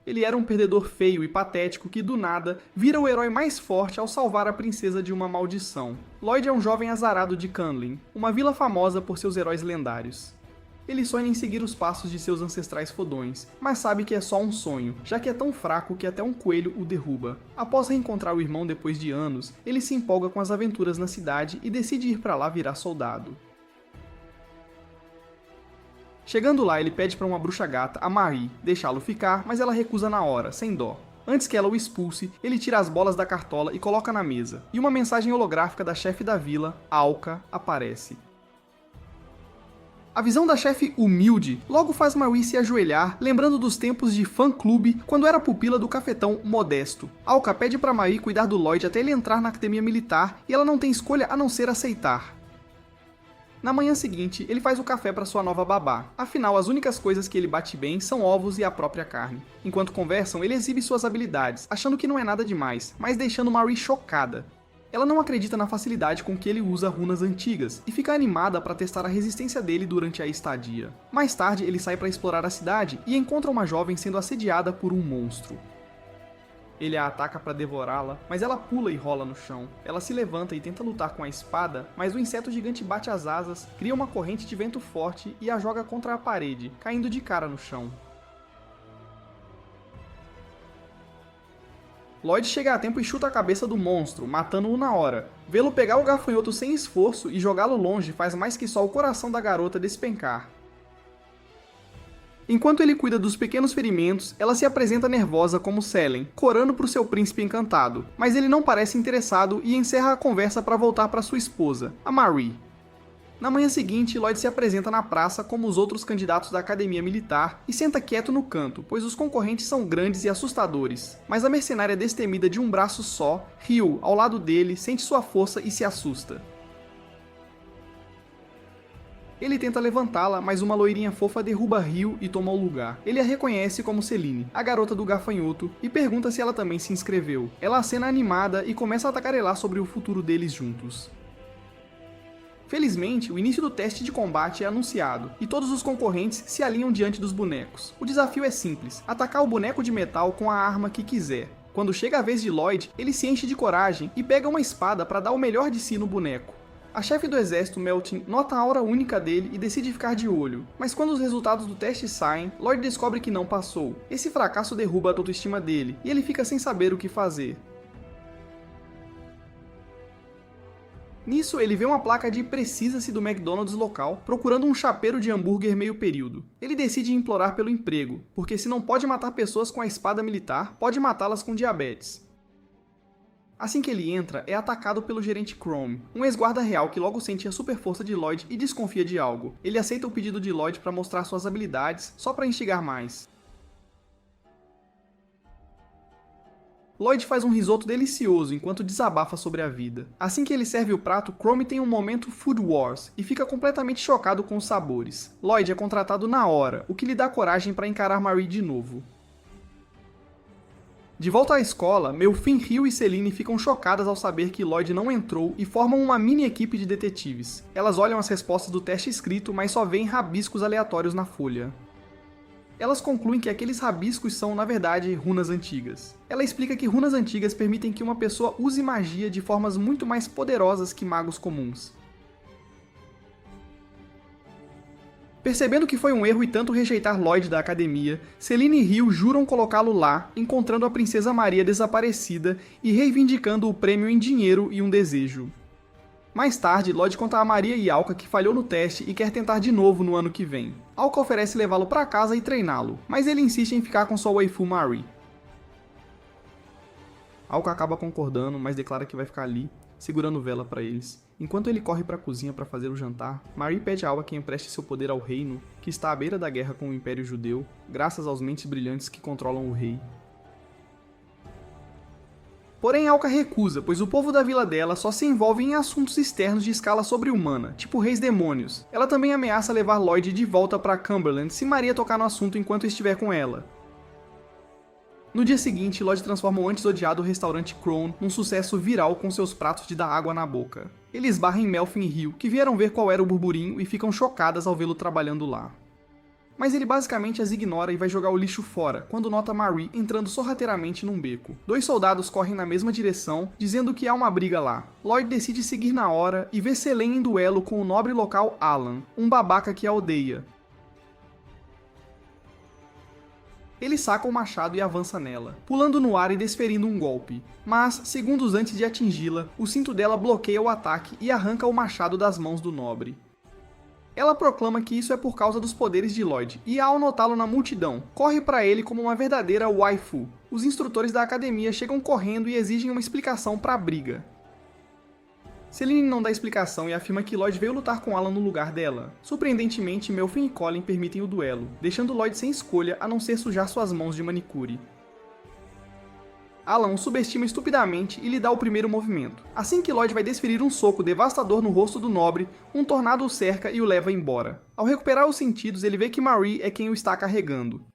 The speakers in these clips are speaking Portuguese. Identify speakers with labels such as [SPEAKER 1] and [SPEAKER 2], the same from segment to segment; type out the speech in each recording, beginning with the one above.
[SPEAKER 1] Ele era um perdedor feio e patético que, do nada, vira o herói mais forte ao salvar a princesa de uma maldição. Lloyd é um jovem azarado de Canlin, uma vila famosa por seus heróis lendários. Ele sonha em seguir os passos de seus ancestrais fodões, mas sabe que é só um sonho, já que é tão fraco que até um coelho o derruba. Após reencontrar o irmão depois de anos, ele se empolga com as aventuras na cidade e decide ir para lá virar soldado. Chegando lá, ele pede para uma bruxa gata, a Marie, deixá-lo ficar, mas ela recusa na hora, sem dó. Antes que ela o expulse, ele tira as bolas da cartola e coloca na mesa, e uma mensagem holográfica da chefe da vila, Alka, aparece. A visão da chefe humilde logo faz Marie se ajoelhar, lembrando dos tempos de fã-clube quando era pupila do cafetão Modesto. Alka pede para Marie cuidar do Lloyd até ele entrar na academia militar e ela não tem escolha a não ser aceitar. Na manhã seguinte, ele faz o café para sua nova babá, afinal as únicas coisas que ele bate bem são ovos e a própria carne. Enquanto conversam, ele exibe suas habilidades, achando que não é nada demais, mas deixando Marie chocada. Ela não acredita na facilidade com que ele usa runas antigas e fica animada para testar a resistência dele durante a estadia. Mais tarde, ele sai para explorar a cidade e encontra uma jovem sendo assediada por um monstro. Ele a ataca para devorá-la, mas ela pula e rola no chão. Ela se levanta e tenta lutar com a espada, mas o inseto gigante bate as asas, cria uma corrente de vento forte e a joga contra a parede, caindo de cara no chão. Lloyd chega a tempo e chuta a cabeça do monstro, matando-o na hora. Vê-lo pegar o gafanhoto sem esforço e jogá-lo longe faz mais que só o coração da garota despencar. Enquanto ele cuida dos pequenos ferimentos, ela se apresenta nervosa como Selene, corando para o seu príncipe encantado, mas ele não parece interessado e encerra a conversa para voltar para sua esposa, a Marie. Na manhã seguinte, Lloyd se apresenta na praça como os outros candidatos da academia militar e senta quieto no canto, pois os concorrentes são grandes e assustadores. Mas a mercenária destemida de um braço só, Ryu, ao lado dele, sente sua força e se assusta. Ele tenta levantá-la, mas uma loirinha fofa derruba Ryu e toma o lugar. Ele a reconhece como Selene, a garota do gafanhoto, e pergunta se ela também se inscreveu. Ela acena animada e começa a tagarelar sobre o futuro deles juntos. Felizmente, o início do teste de combate é anunciado, e todos os concorrentes se alinham diante dos bonecos. O desafio é simples, atacar o boneco de metal com a arma que quiser. Quando chega a vez de Lloyd, ele se enche de coragem e pega uma espada para dar o melhor de si no boneco. A chefe do exército, Meltin, nota a aura única dele e decide ficar de olho, mas quando os resultados do teste saem, Lloyd descobre que não passou. Esse fracasso derruba a autoestima dele, e ele fica sem saber o que fazer. Nisso, ele vê uma placa de "Precisa-se" do McDonald's local, procurando um chapeiro de hambúrguer meio período. Ele decide implorar pelo emprego, porque se não pode matar pessoas com a espada militar, pode matá-las com diabetes. Assim que ele entra, é atacado pelo gerente Chrome, um ex-guarda real que logo sente a super força de Lloyd e desconfia de algo. Ele aceita o pedido de Lloyd para mostrar suas habilidades, só para instigar mais. Lloyd faz um risoto delicioso enquanto desabafa sobre a vida. Assim que ele serve o prato, Chrome tem um momento Food Wars e fica completamente chocado com os sabores. Lloyd é contratado na hora, o que lhe dá coragem para encarar Marie de novo. De volta à escola, Melfin, Ryu e Selene ficam chocadas ao saber que Lloyd não entrou e formam uma mini equipe de detetives. Elas olham as respostas do teste escrito, mas só veem rabiscos aleatórios na folha. Elas concluem que aqueles rabiscos são, na verdade, runas antigas. Ela explica que runas antigas permitem que uma pessoa use magia de formas muito mais poderosas que magos comuns. Percebendo que foi um erro e tanto rejeitar Lloyd da academia, Selene e Ryu juram colocá-lo lá, encontrando a princesa Maria desaparecida e reivindicando o prêmio em dinheiro e um desejo. Mais tarde, Lloyd conta a Maria e Alka que falhou no teste e quer tentar de novo no ano que vem. Alka oferece levá-lo para casa e treiná-lo, mas ele insiste em ficar com sua waifu Marie. Alka acaba concordando, mas declara que vai ficar ali, segurando vela para eles. Enquanto ele corre para a cozinha para fazer o jantar, Marie pede a Alka que empreste seu poder ao reino, que está à beira da guerra com o Império Judeu, graças aos mentes brilhantes que controlam o rei. Porém, Alka recusa, pois o povo da vila dela só se envolve em assuntos externos de escala sobre-humana, tipo reis demônios. Ela também ameaça levar Lloyd de volta para Cumberland se Maria tocar no assunto enquanto estiver com ela. No dia seguinte, Lloyd transforma o antes odiado restaurante Crone num sucesso viral com seus pratos de dar água na boca. Ele esbarra em Melfin e Ryu, que vieram ver qual era o burburinho e ficam chocadas ao vê-lo trabalhando lá. Mas ele basicamente as ignora e vai jogar o lixo fora, quando nota Marie entrando sorrateiramente num beco. 2 soldados correm na mesma direção, dizendo que há uma briga lá. Lloyd decide seguir na hora e vê Selene em duelo com o nobre local Alan, um babaca que a odeia. Ele saca o machado e avança nela, pulando no ar e desferindo um golpe. Mas, segundos antes de atingi-la, o cinto dela bloqueia o ataque e arranca o machado das mãos do nobre. Ela proclama que isso é por causa dos poderes de Lloyd, e ao notá-lo na multidão, corre para ele como uma verdadeira waifu. Os instrutores da academia chegam correndo e exigem uma explicação para a briga. Selene não dá explicação e afirma que Lloyd veio lutar com Alan no lugar dela. Surpreendentemente, Melvin e Colin permitem o duelo, deixando Lloyd sem escolha a não ser sujar suas mãos de manicure. Alan o subestima estupidamente e lhe dá o primeiro movimento. Assim que Lloyd vai desferir um soco devastador no rosto do nobre, um tornado o cerca e o leva embora. Ao recuperar os sentidos, ele vê que Marie é quem o está carregando.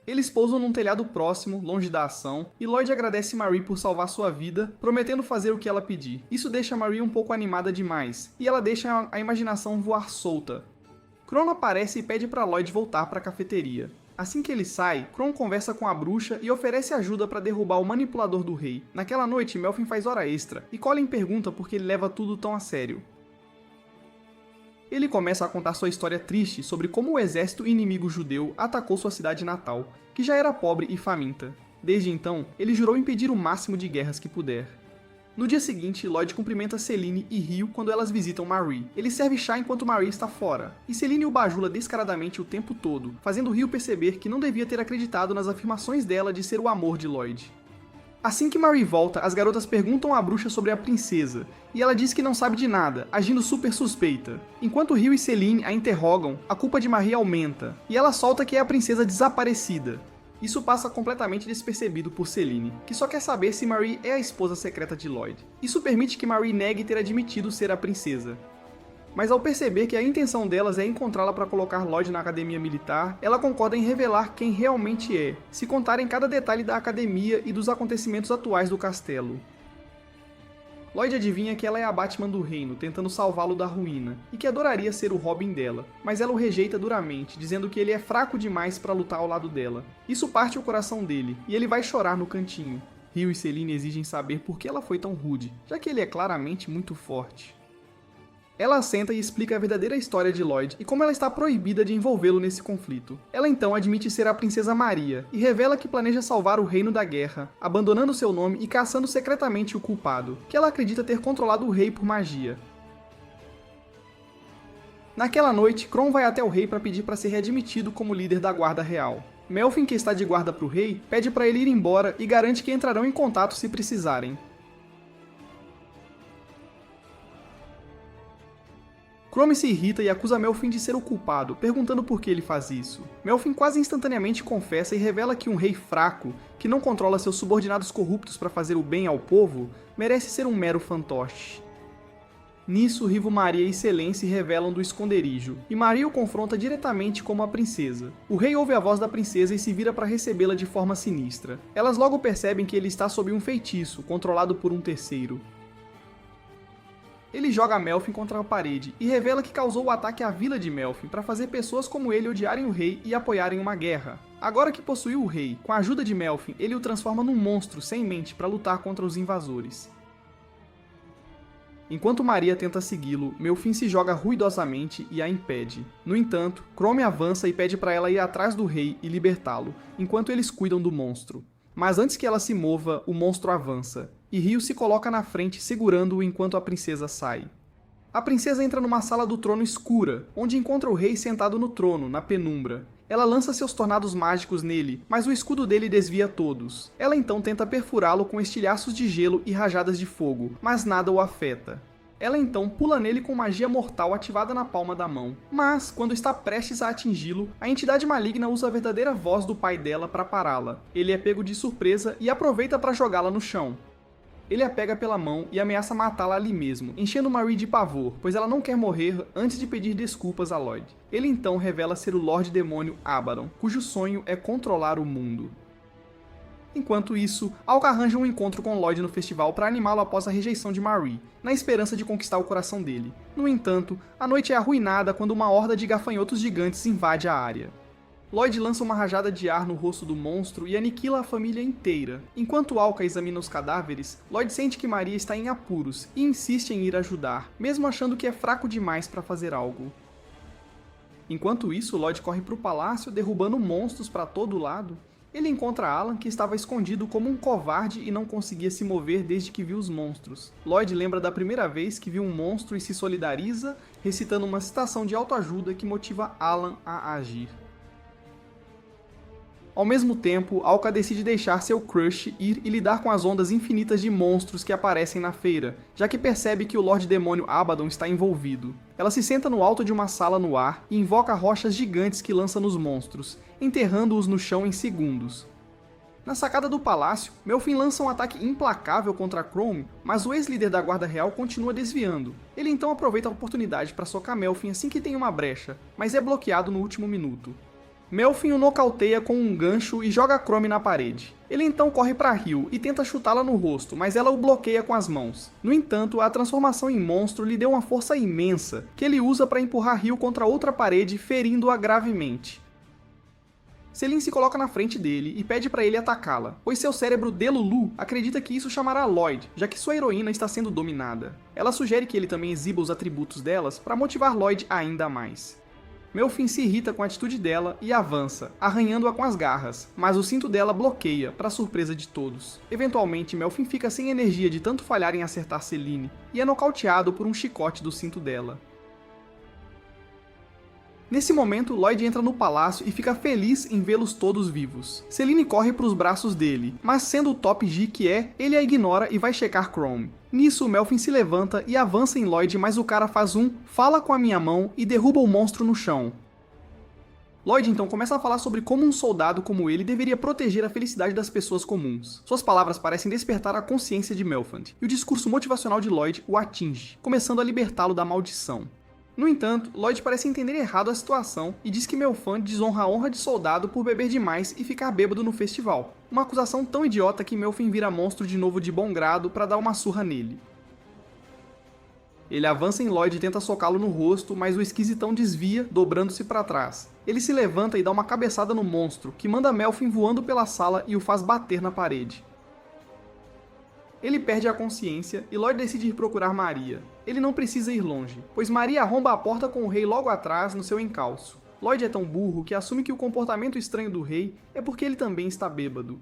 [SPEAKER 1] Eles pousam num telhado próximo, longe da ação, e Lloyd agradece Marie por salvar sua vida, prometendo fazer o que ela pedir. Isso deixa Marie um pouco animada demais, e ela deixa a imaginação voar solta. Kron aparece e pede para Lloyd voltar para a cafeteria. Assim que ele sai, Kron conversa com a bruxa e oferece ajuda para derrubar o manipulador do rei. Naquela noite, Melvin faz hora extra, e Colin pergunta por que ele leva tudo tão a sério. Ele começa a contar sua história triste sobre como o exército inimigo judeu atacou sua cidade natal, que já era pobre e faminta. Desde então, ele jurou impedir o máximo de guerras que puder. No dia seguinte, Lloyd cumprimenta Selene e Rio quando elas visitam Marie. Ele serve chá enquanto Marie está fora, e Selene o bajula descaradamente o tempo todo, fazendo Rio perceber que não devia ter acreditado nas afirmações dela de ser o amor de Lloyd. Assim que Marie volta, as garotas perguntam à bruxa sobre a princesa, e ela diz que não sabe de nada, agindo super suspeita. Enquanto Rio e Selene a interrogam, a culpa de Marie aumenta, e ela solta que é a princesa desaparecida. Isso passa completamente despercebido por Selene, que só quer saber se Marie é a esposa secreta de Lloyd. Isso permite que Marie negue ter admitido ser a princesa. Mas ao perceber que a intenção delas é encontrá-la para colocar Lloyd na academia militar, ela concorda em revelar quem realmente é, se contarem cada detalhe da academia e dos acontecimentos atuais do castelo. Lloyd adivinha que ela é a Batman do reino, tentando salvá-lo da ruína, e que adoraria ser o Robin dela, mas ela o rejeita duramente, dizendo que ele é fraco demais para lutar ao lado dela. Isso parte o coração dele, e ele vai chorar no cantinho. Rio e Selene exigem saber por que ela foi tão rude, já que ele é claramente muito forte. Ela senta e explica a verdadeira história de Lloyd e como ela está proibida de envolvê-lo nesse conflito. Ela então admite ser a princesa Maria e revela que planeja salvar o reino da guerra, abandonando seu nome e caçando secretamente o culpado, que ela acredita ter controlado o rei por magia. Naquela noite, Kron vai até o rei para pedir para ser readmitido como líder da guarda real. Melvin, que está de guarda para o rei, pede para ele ir embora e garante que entrarão em contato se precisarem. Chrome se irrita e acusa Melvin de ser o culpado, perguntando por que ele faz isso. Melvin quase instantaneamente confessa e revela que um rei fraco, que não controla seus subordinados corruptos para fazer o bem ao povo, merece ser um mero fantoche. Nisso, Rivo, Maria e Selene se revelam do esconderijo, e Maria o confronta diretamente como a princesa. O rei ouve a voz da princesa e se vira para recebê-la de forma sinistra. Elas logo percebem que ele está sob um feitiço, controlado por um terceiro. Ele joga Melvin contra a parede e revela que causou o ataque à vila de Melvin para fazer pessoas como ele odiarem o rei e apoiarem uma guerra. Agora que possuiu o rei, com a ajuda de Melvin, ele o transforma num monstro sem mente para lutar contra os invasores. Enquanto Maria tenta segui-lo, Melvin se joga ruidosamente e a impede. No entanto, Chrome avança e pede para ela ir atrás do rei e libertá-lo, enquanto eles cuidam do monstro. Mas antes que ela se mova, o monstro avança, e Rio se coloca na frente segurando-o enquanto a princesa sai. A princesa entra numa sala do trono escura, onde encontra o rei sentado no trono, na penumbra. Ela lança seus tornados mágicos nele, mas o escudo dele desvia todos. Ela então tenta perfurá-lo com estilhaços de gelo e rajadas de fogo, mas nada o afeta. Ela então pula nele com magia mortal ativada na palma da mão. Mas, quando está prestes a atingi-lo, a entidade maligna usa a verdadeira voz do pai dela para pará-la. Ele é pego de surpresa e aproveita para jogá-la no chão. Ele a pega pela mão e ameaça matá-la ali mesmo, enchendo Marie de pavor, pois ela não quer morrer antes de pedir desculpas a Lloyd. Ele então revela ser o Lorde Demônio Abaddon, cujo sonho é controlar o mundo. Enquanto isso, Alka arranja um encontro com Lloyd no festival para animá-lo após a rejeição de Marie, na esperança de conquistar o coração dele. No entanto, a noite é arruinada quando uma horda de gafanhotos gigantes invade a área. Lloyd lança uma rajada de ar no rosto do monstro e aniquila a família inteira. Enquanto Alka examina os cadáveres, Lloyd sente que Maria está em apuros e insiste em ir ajudar, mesmo achando que é fraco demais para fazer algo. Enquanto isso, Lloyd corre para o palácio, derrubando monstros para todo lado. Ele encontra Alan, que estava escondido como um covarde e não conseguia se mover desde que viu os monstros. Lloyd lembra da primeira vez que viu um monstro e se solidariza, recitando uma citação de autoajuda que motiva Alan a agir. Ao mesmo tempo, Alka decide deixar seu crush ir e lidar com as ondas infinitas de monstros que aparecem na feira, já que percebe que o Lorde Demônio Abaddon está envolvido. Ela se senta no alto de uma sala no ar e invoca rochas gigantes que lança nos monstros, enterrando-os no chão em segundos. Na sacada do palácio, Melfin lança um ataque implacável contra Chrome, mas o ex-líder da Guarda Real continua desviando. Ele então aproveita a oportunidade para socar Melfin assim que tem uma brecha, mas é bloqueado no último minuto. Melfin o nocauteia com um gancho e joga Chrome na parede. Ele então corre para Hill e tenta chutá-la no rosto, mas ela o bloqueia com as mãos. No entanto, a transformação em monstro lhe deu uma força imensa, que ele usa para empurrar Hill contra outra parede, ferindo-a gravemente. Selene se coloca na frente dele e pede para ele atacá-la, pois seu cérebro Delulu acredita que isso chamará Lloyd, já que sua heroína está sendo dominada. Ela sugere que ele também exiba os atributos delas para motivar Lloyd ainda mais. Melfin se irrita com a atitude dela e avança, arranhando-a com as garras, mas o cinto dela bloqueia, para surpresa de todos. Eventualmente, Melfin fica sem energia de tanto falhar em acertar Selene, e é nocauteado por um chicote do cinto dela. Nesse momento, Lloyd entra no palácio e fica feliz em vê-los todos vivos. Selene corre para os braços dele, mas sendo o top G que é, ele a ignora e vai checar Chrome. Nisso, Melfin se levanta e avança em Lloyd, mas o cara faz um "fala com a minha mão" e derruba o monstro no chão. Lloyd então começa a falar sobre como um soldado como ele deveria proteger a felicidade das pessoas comuns. Suas palavras parecem despertar a consciência de Melfand, e o discurso motivacional de Lloyd o atinge, começando a libertá-lo da maldição. No entanto, Lloyd parece entender errado a situação e diz que Melfand desonra a honra de soldado por beber demais e ficar bêbado no festival. Uma acusação tão idiota que Melfin vira monstro de novo de bom grado para dar uma surra nele. Ele avança em Lloyd e tenta socá-lo no rosto, mas o esquisitão desvia, dobrando-se para trás. Ele se levanta e dá uma cabeçada no monstro, que manda Melfin voando pela sala e o faz bater na parede. Ele perde a consciência e Lloyd decide ir procurar Maria. Ele não precisa ir longe, pois Maria arromba a porta com o rei logo atrás no seu encalço. Lloyd é tão burro que assume que o comportamento estranho do rei é porque ele também está bêbado.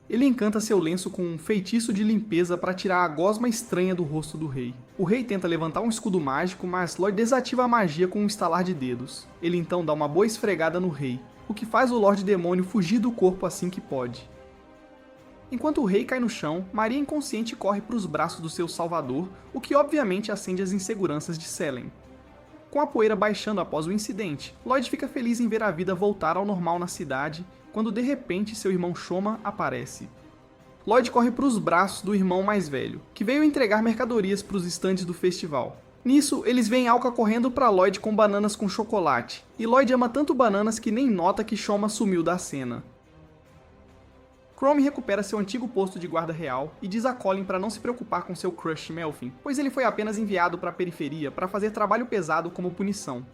[SPEAKER 1] Ele encanta seu lenço com um feitiço de limpeza para tirar a gosma estranha do rosto do rei. O rei tenta levantar um escudo mágico, mas Lloyd desativa a magia com um estalar de dedos. Ele então dá uma boa esfregada no rei, o que faz o Lorde Demônio fugir do corpo assim que pode. Enquanto o rei cai no chão, Maria inconsciente corre para os braços do seu salvador, o que obviamente acende as inseguranças de Selene. Com a poeira baixando após o incidente, Lloyd fica feliz em ver a vida voltar ao normal na cidade, quando de repente seu irmão Shoma aparece. Lloyd corre para os braços do irmão mais velho, que veio entregar mercadorias para os estandes do festival. Nisso, eles veem Alka correndo para Lloyd com bananas com chocolate, e Lloyd ama tanto bananas que nem nota que Shoma sumiu da cena. Chrome recupera seu antigo posto de guarda real e diz a Colin para não se preocupar com seu crush Melfin, pois ele foi apenas enviado para a periferia para fazer trabalho pesado como punição.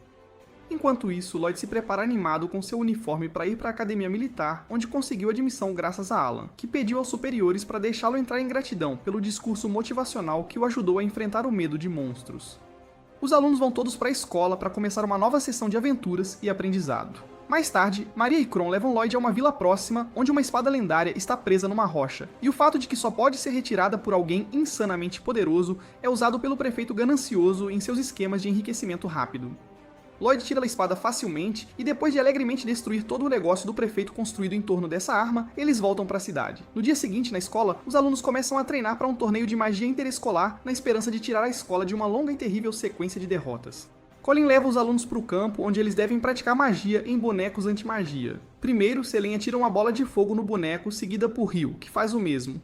[SPEAKER 1] Enquanto isso, Lloyd se prepara animado com seu uniforme para ir para a academia militar, onde conseguiu admissão graças a Alan, que pediu aos superiores para deixá-lo entrar em gratidão pelo discurso motivacional que o ajudou a enfrentar o medo de monstros. Os alunos vão todos para a escola para começar uma nova sessão de aventuras e aprendizado. Mais tarde, Maria e Kron levam Lloyd a uma vila próxima, onde uma espada lendária está presa numa rocha, e o fato de que só pode ser retirada por alguém insanamente poderoso é usado pelo prefeito ganancioso em seus esquemas de enriquecimento rápido. Lloyd tira a espada facilmente, e depois de alegremente destruir todo o negócio do prefeito construído em torno dessa arma, eles voltam para a cidade. No dia seguinte, na escola, os alunos começam a treinar para um torneio de magia interescolar, na esperança de tirar a escola de uma longa e terrível sequência de derrotas. Colin leva os alunos para o campo, onde eles devem praticar magia em bonecos anti-magia. Primeiro, Selene atira uma bola de fogo no boneco, seguida por Hill, que faz o mesmo.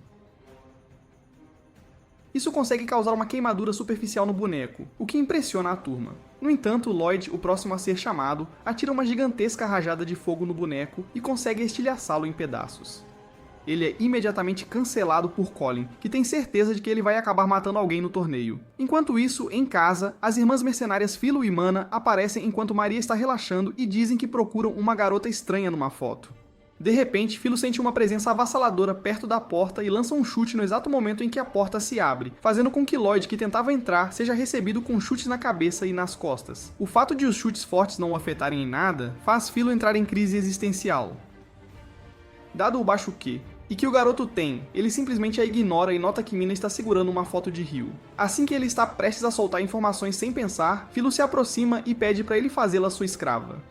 [SPEAKER 1] Isso consegue causar uma queimadura superficial no boneco, o que impressiona a turma. No entanto, Lloyd, o próximo a ser chamado, atira uma gigantesca rajada de fogo no boneco e consegue estilhaçá-lo em pedaços. Ele é imediatamente cancelado por Colin, que tem certeza de que ele vai acabar matando alguém no torneio. Enquanto isso, em casa, as irmãs mercenárias Philo e Mana aparecem enquanto Maria está relaxando e dizem que procuram uma garota estranha numa foto. De repente, Philo sente uma presença avassaladora perto da porta e lança um chute no exato momento em que a porta se abre, fazendo com que Lloyd, que tentava entrar, seja recebido com chutes na cabeça e nas costas. O fato de os chutes fortes não o afetarem em nada, faz Philo entrar em crise existencial. Dado o baixo Q, e que o garoto tem, ele simplesmente a ignora e nota que Mina está segurando uma foto de Rio. Assim que ele está prestes a soltar informações sem pensar, Philo se aproxima e pede para ele fazê-la sua escrava.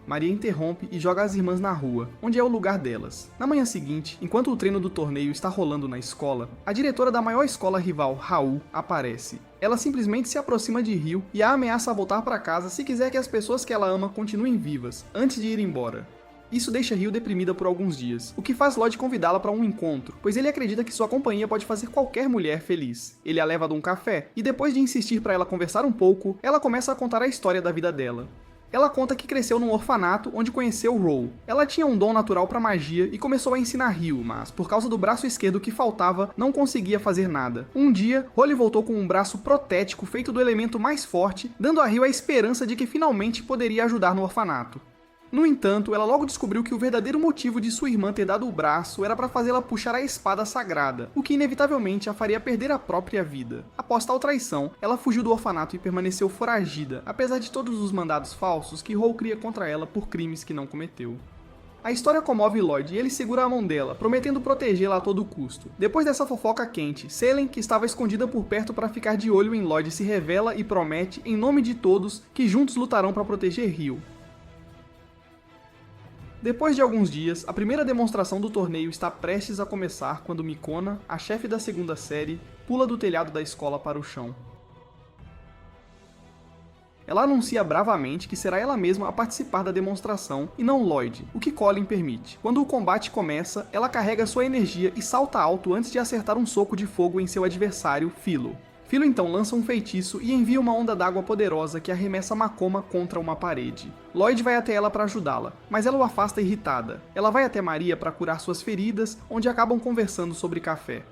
[SPEAKER 1] Maria interrompe e joga as irmãs na rua, onde é o lugar delas. Na manhã seguinte, enquanto o treino do torneio está rolando na escola, a diretora da maior escola rival, Raul, aparece. Ela simplesmente se aproxima de Rio e a ameaça a voltar para casa se quiser que as pessoas que ela ama continuem vivas, antes de ir embora. Isso deixa Rio deprimida por alguns dias, o que faz Lloyd convidá-la para um encontro, pois ele acredita que sua companhia pode fazer qualquer mulher feliz. Ele a leva a um café, e depois de insistir para ela conversar um pouco, ela começa a contar a história da vida dela. Ela conta que cresceu num orfanato onde conheceu Ro. Ela tinha um dom natural para magia e começou a ensinar Rio, mas por causa do braço esquerdo que faltava, não conseguia fazer nada. Um dia, Ro voltou com um braço protético feito do elemento mais forte, dando a Rio a esperança de que finalmente poderia ajudar no orfanato. No entanto, ela logo descobriu que o verdadeiro motivo de sua irmã ter dado o braço era para fazê-la puxar a espada sagrada, o que inevitavelmente a faria perder a própria vida. Após tal traição, ela fugiu do orfanato e permaneceu foragida, apesar de todos os mandados falsos que Ro cria contra ela por crimes que não cometeu. A história comove Lloyd e ele segura a mão dela, prometendo protegê-la a todo custo. Depois dessa fofoca quente, Selene, que estava escondida por perto para ficar de olho em Lloyd, se revela e promete, em nome de todos, que juntos lutarão para proteger Rio. Depois de alguns dias, a primeira demonstração do torneio está prestes a começar quando Mikona, a chefe da segunda série, pula do telhado da escola para o chão. Ela anuncia bravamente que será ela mesma a participar da demonstração e não Lloyd, o que Colin permite. Quando o combate começa, ela carrega sua energia e salta alto antes de acertar um soco de fogo em seu adversário, Philo. Philo então lança um feitiço e envia uma onda d'água poderosa que arremessa Makoma contra uma parede. Lloyd vai até ela para ajudá-la, mas ela o afasta irritada. Ela vai até Maria para curar suas feridas, onde acabam conversando sobre café.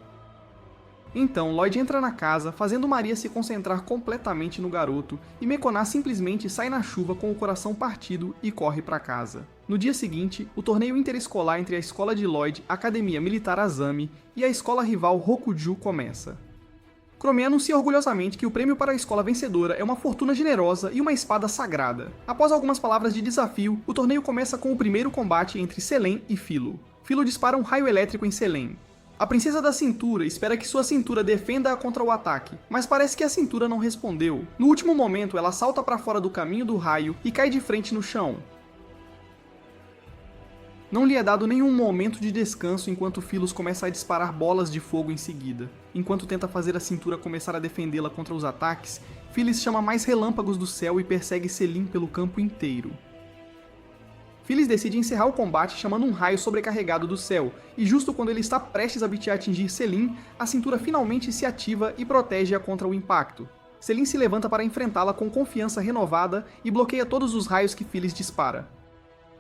[SPEAKER 1] Então, Lloyd entra na casa, fazendo Maria se concentrar completamente no garoto, e Mekoná simplesmente sai na chuva com o coração partido e corre para casa. No dia seguinte, o torneio interescolar entre a escola de Lloyd, a Academia Militar Azami, e a escola rival Rokuju começa. Chromie anuncia orgulhosamente que o prêmio para a escola vencedora é uma fortuna generosa e uma espada sagrada. Após algumas palavras de desafio, o torneio começa com o primeiro combate entre Selene e Philo. Philo dispara um raio elétrico em Selene. A princesa da cintura espera que sua cintura defenda-a contra o ataque, mas parece que a cintura não respondeu. No último momento, ela salta para fora do caminho do raio e cai de frente no chão. Não lhe é dado nenhum momento de descanso enquanto Phyllis começa a disparar bolas de fogo em seguida. Enquanto tenta fazer a cintura começar a defendê-la contra os ataques, Phyllis chama mais relâmpagos do céu e persegue Selene pelo campo inteiro. Phyllis decide encerrar o combate chamando um raio sobrecarregado do céu, e justo quando ele está prestes a atingir Selene, a cintura finalmente se ativa e protege-a contra o impacto. Selene se levanta para enfrentá-la com confiança renovada e bloqueia todos os raios que Phyllis dispara.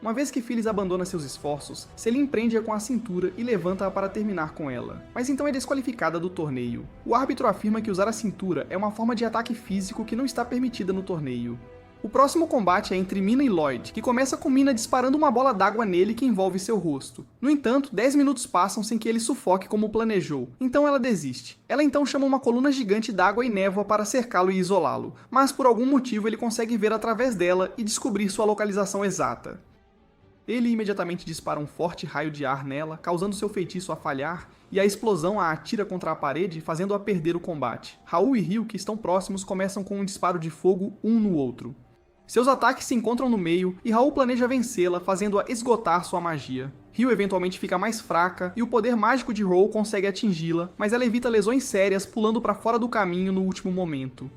[SPEAKER 1] Uma vez que Phyllis abandona seus esforços, Selene prende-a com a cintura e levanta-a para terminar com ela. Mas então é desqualificada do torneio. O árbitro afirma que usar a cintura é uma forma de ataque físico que não está permitida no torneio. O próximo combate é entre Mina e Lloyd, que começa com Mina disparando uma bola d'água nele que envolve seu rosto. No entanto, 10 minutos passam sem que ele sufoque como planejou, então ela desiste. Ela então chama uma coluna gigante d'água e névoa para cercá-lo e isolá-lo, mas por algum motivo ele consegue ver através dela e descobrir sua localização exata. Ele imediatamente dispara um forte raio de ar nela, causando seu feitiço a falhar, e a explosão a atira contra a parede, fazendo-a perder o combate. Raul e Rio, que estão próximos, começam com um disparo de fogo um no outro. Seus ataques se encontram no meio, e Raul planeja vencê-la, fazendo-a esgotar sua magia. Rio eventualmente fica mais fraca, e o poder mágico de Ro consegue atingi-la, mas ela evita lesões sérias pulando para fora do caminho no último momento.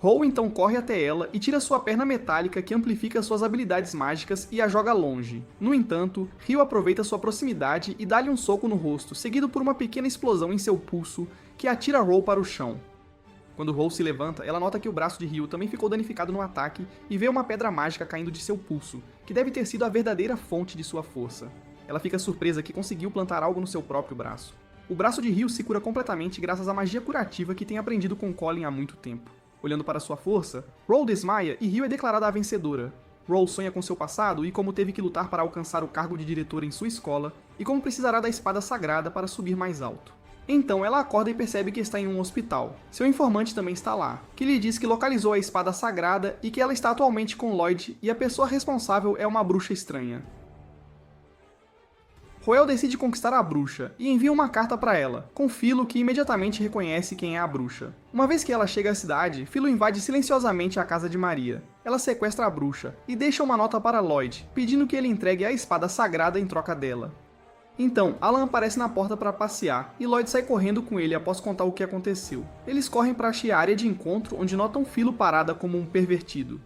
[SPEAKER 1] Hou então corre até ela e tira sua perna metálica que amplifica suas habilidades mágicas e a joga longe. No entanto, Ryu aproveita sua proximidade e dá-lhe um soco no rosto, seguido por uma pequena explosão em seu pulso, que atira Hou para o chão. Quando Hou se levanta, ela nota que o braço de Ryu também ficou danificado no ataque e vê uma pedra mágica caindo de seu pulso, que deve ter sido a verdadeira fonte de sua força. Ela fica surpresa que conseguiu plantar algo no seu próprio braço. O braço de Ryu se cura completamente graças à magia curativa que tem aprendido com Colin há muito tempo. Olhando para sua força, Roll desmaia e Ryu é declarada a vencedora. Roll sonha com seu passado e como teve que lutar para alcançar o cargo de diretora em sua escola, e como precisará da espada sagrada para subir mais alto. Então ela acorda e percebe que está em um hospital. Seu informante também está lá, que lhe diz que localizou a espada sagrada e que ela está atualmente com Lloyd e a pessoa responsável é uma bruxa estranha. Roel decide conquistar a bruxa e envia uma carta para ela, com Philo que imediatamente reconhece quem é a bruxa. Uma vez que ela chega à cidade, Philo invade silenciosamente a casa de Maria. Ela sequestra a bruxa e deixa uma nota para Lloyd, pedindo que ele entregue a espada sagrada em troca dela. Então, Alan aparece na porta para passear e Lloyd sai correndo com ele após contar o que aconteceu. Eles correm para a área de encontro onde notam Philo parada como um pervertido.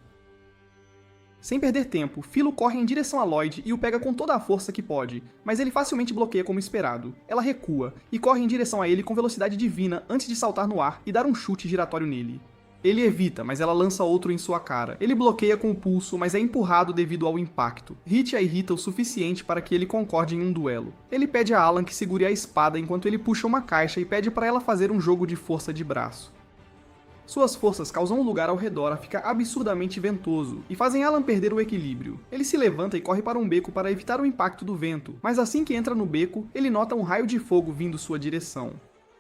[SPEAKER 1] Sem perder tempo, Philo corre em direção a Lloyd e o pega com toda a força que pode, mas ele facilmente bloqueia como esperado. Ela recua e corre em direção a ele com velocidade divina antes de saltar no ar e dar um chute giratório nele. Ele evita, mas ela lança outro em sua cara. Ele bloqueia com o pulso, mas é empurrado devido ao impacto. Hit a irrita o suficiente para que ele concorde em um duelo. Ele pede a Alan que segure a espada enquanto ele puxa uma caixa e pede para ela fazer um jogo de força de braço. Suas forças causam o lugar ao redor a ficar absurdamente ventoso e fazem Alan perder o equilíbrio. Ele se levanta e corre para um beco para evitar o impacto do vento, mas assim que entra no beco, ele nota um raio de fogo vindo sua direção.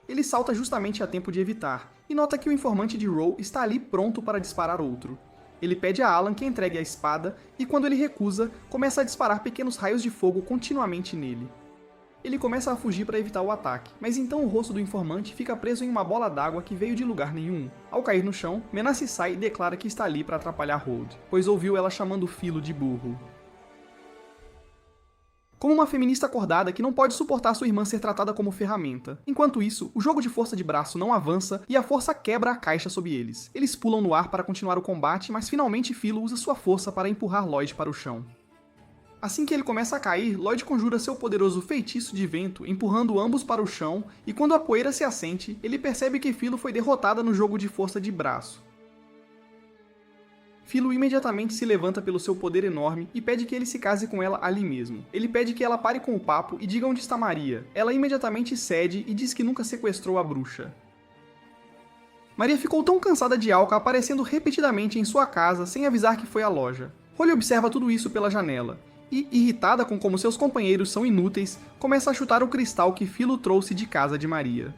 [SPEAKER 1] Ele salta justamente a tempo de evitar, e nota que o informante de Roll está ali pronto para disparar outro. Ele pede a Alan que entregue a espada, e quando ele recusa, começa a disparar pequenos raios de fogo continuamente nele. Ele começa a fugir para evitar o ataque, mas então o rosto do informante fica preso em uma bola d'água que veio de lugar nenhum. Ao cair no chão, Menace sai e declara que está ali para atrapalhar Hold, pois ouviu ela chamando Philo de burro. Como uma feminista acordada que não pode suportar sua irmã ser tratada como ferramenta. Enquanto isso, o jogo de força de braço não avança e a força quebra a caixa sob eles. Eles pulam no ar para continuar o combate, mas finalmente Philo usa sua força para empurrar Lloyd para o chão. Assim que ele começa a cair, Lloyd conjura seu poderoso feitiço de vento, empurrando ambos para o chão, e quando a poeira se assente, ele percebe que Philo foi derrotada no jogo de força de braço. Philo imediatamente se levanta pelo seu poder enorme e pede que ele se case com ela ali mesmo. Ele pede que ela pare com o papo e diga onde está Maria. Ela imediatamente cede e diz que nunca sequestrou a bruxa. Maria ficou tão cansada de Alka aparecendo repetidamente em sua casa sem avisar que foi à loja. Holly observa tudo isso pela janela. E, irritada com como seus companheiros são inúteis, começa a chutar o cristal que Philo trouxe de casa de Maria.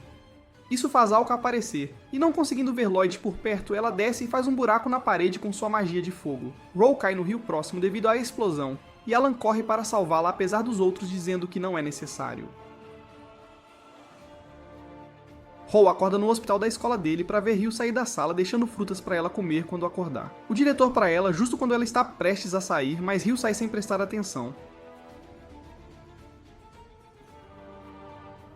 [SPEAKER 1] Isso faz Alka aparecer, e não conseguindo ver Lloyd por perto, ela desce e faz um buraco na parede com sua magia de fogo. Roll cai no rio próximo devido à explosão, e Alan corre para salvá-la apesar dos outros dizendo que não é necessário. Hall acorda no hospital da escola dele para ver Ryu sair da sala deixando frutas para ela comer quando acordar. O diretor para ela justo quando ela está prestes a sair, mas Ryu sai sem prestar atenção.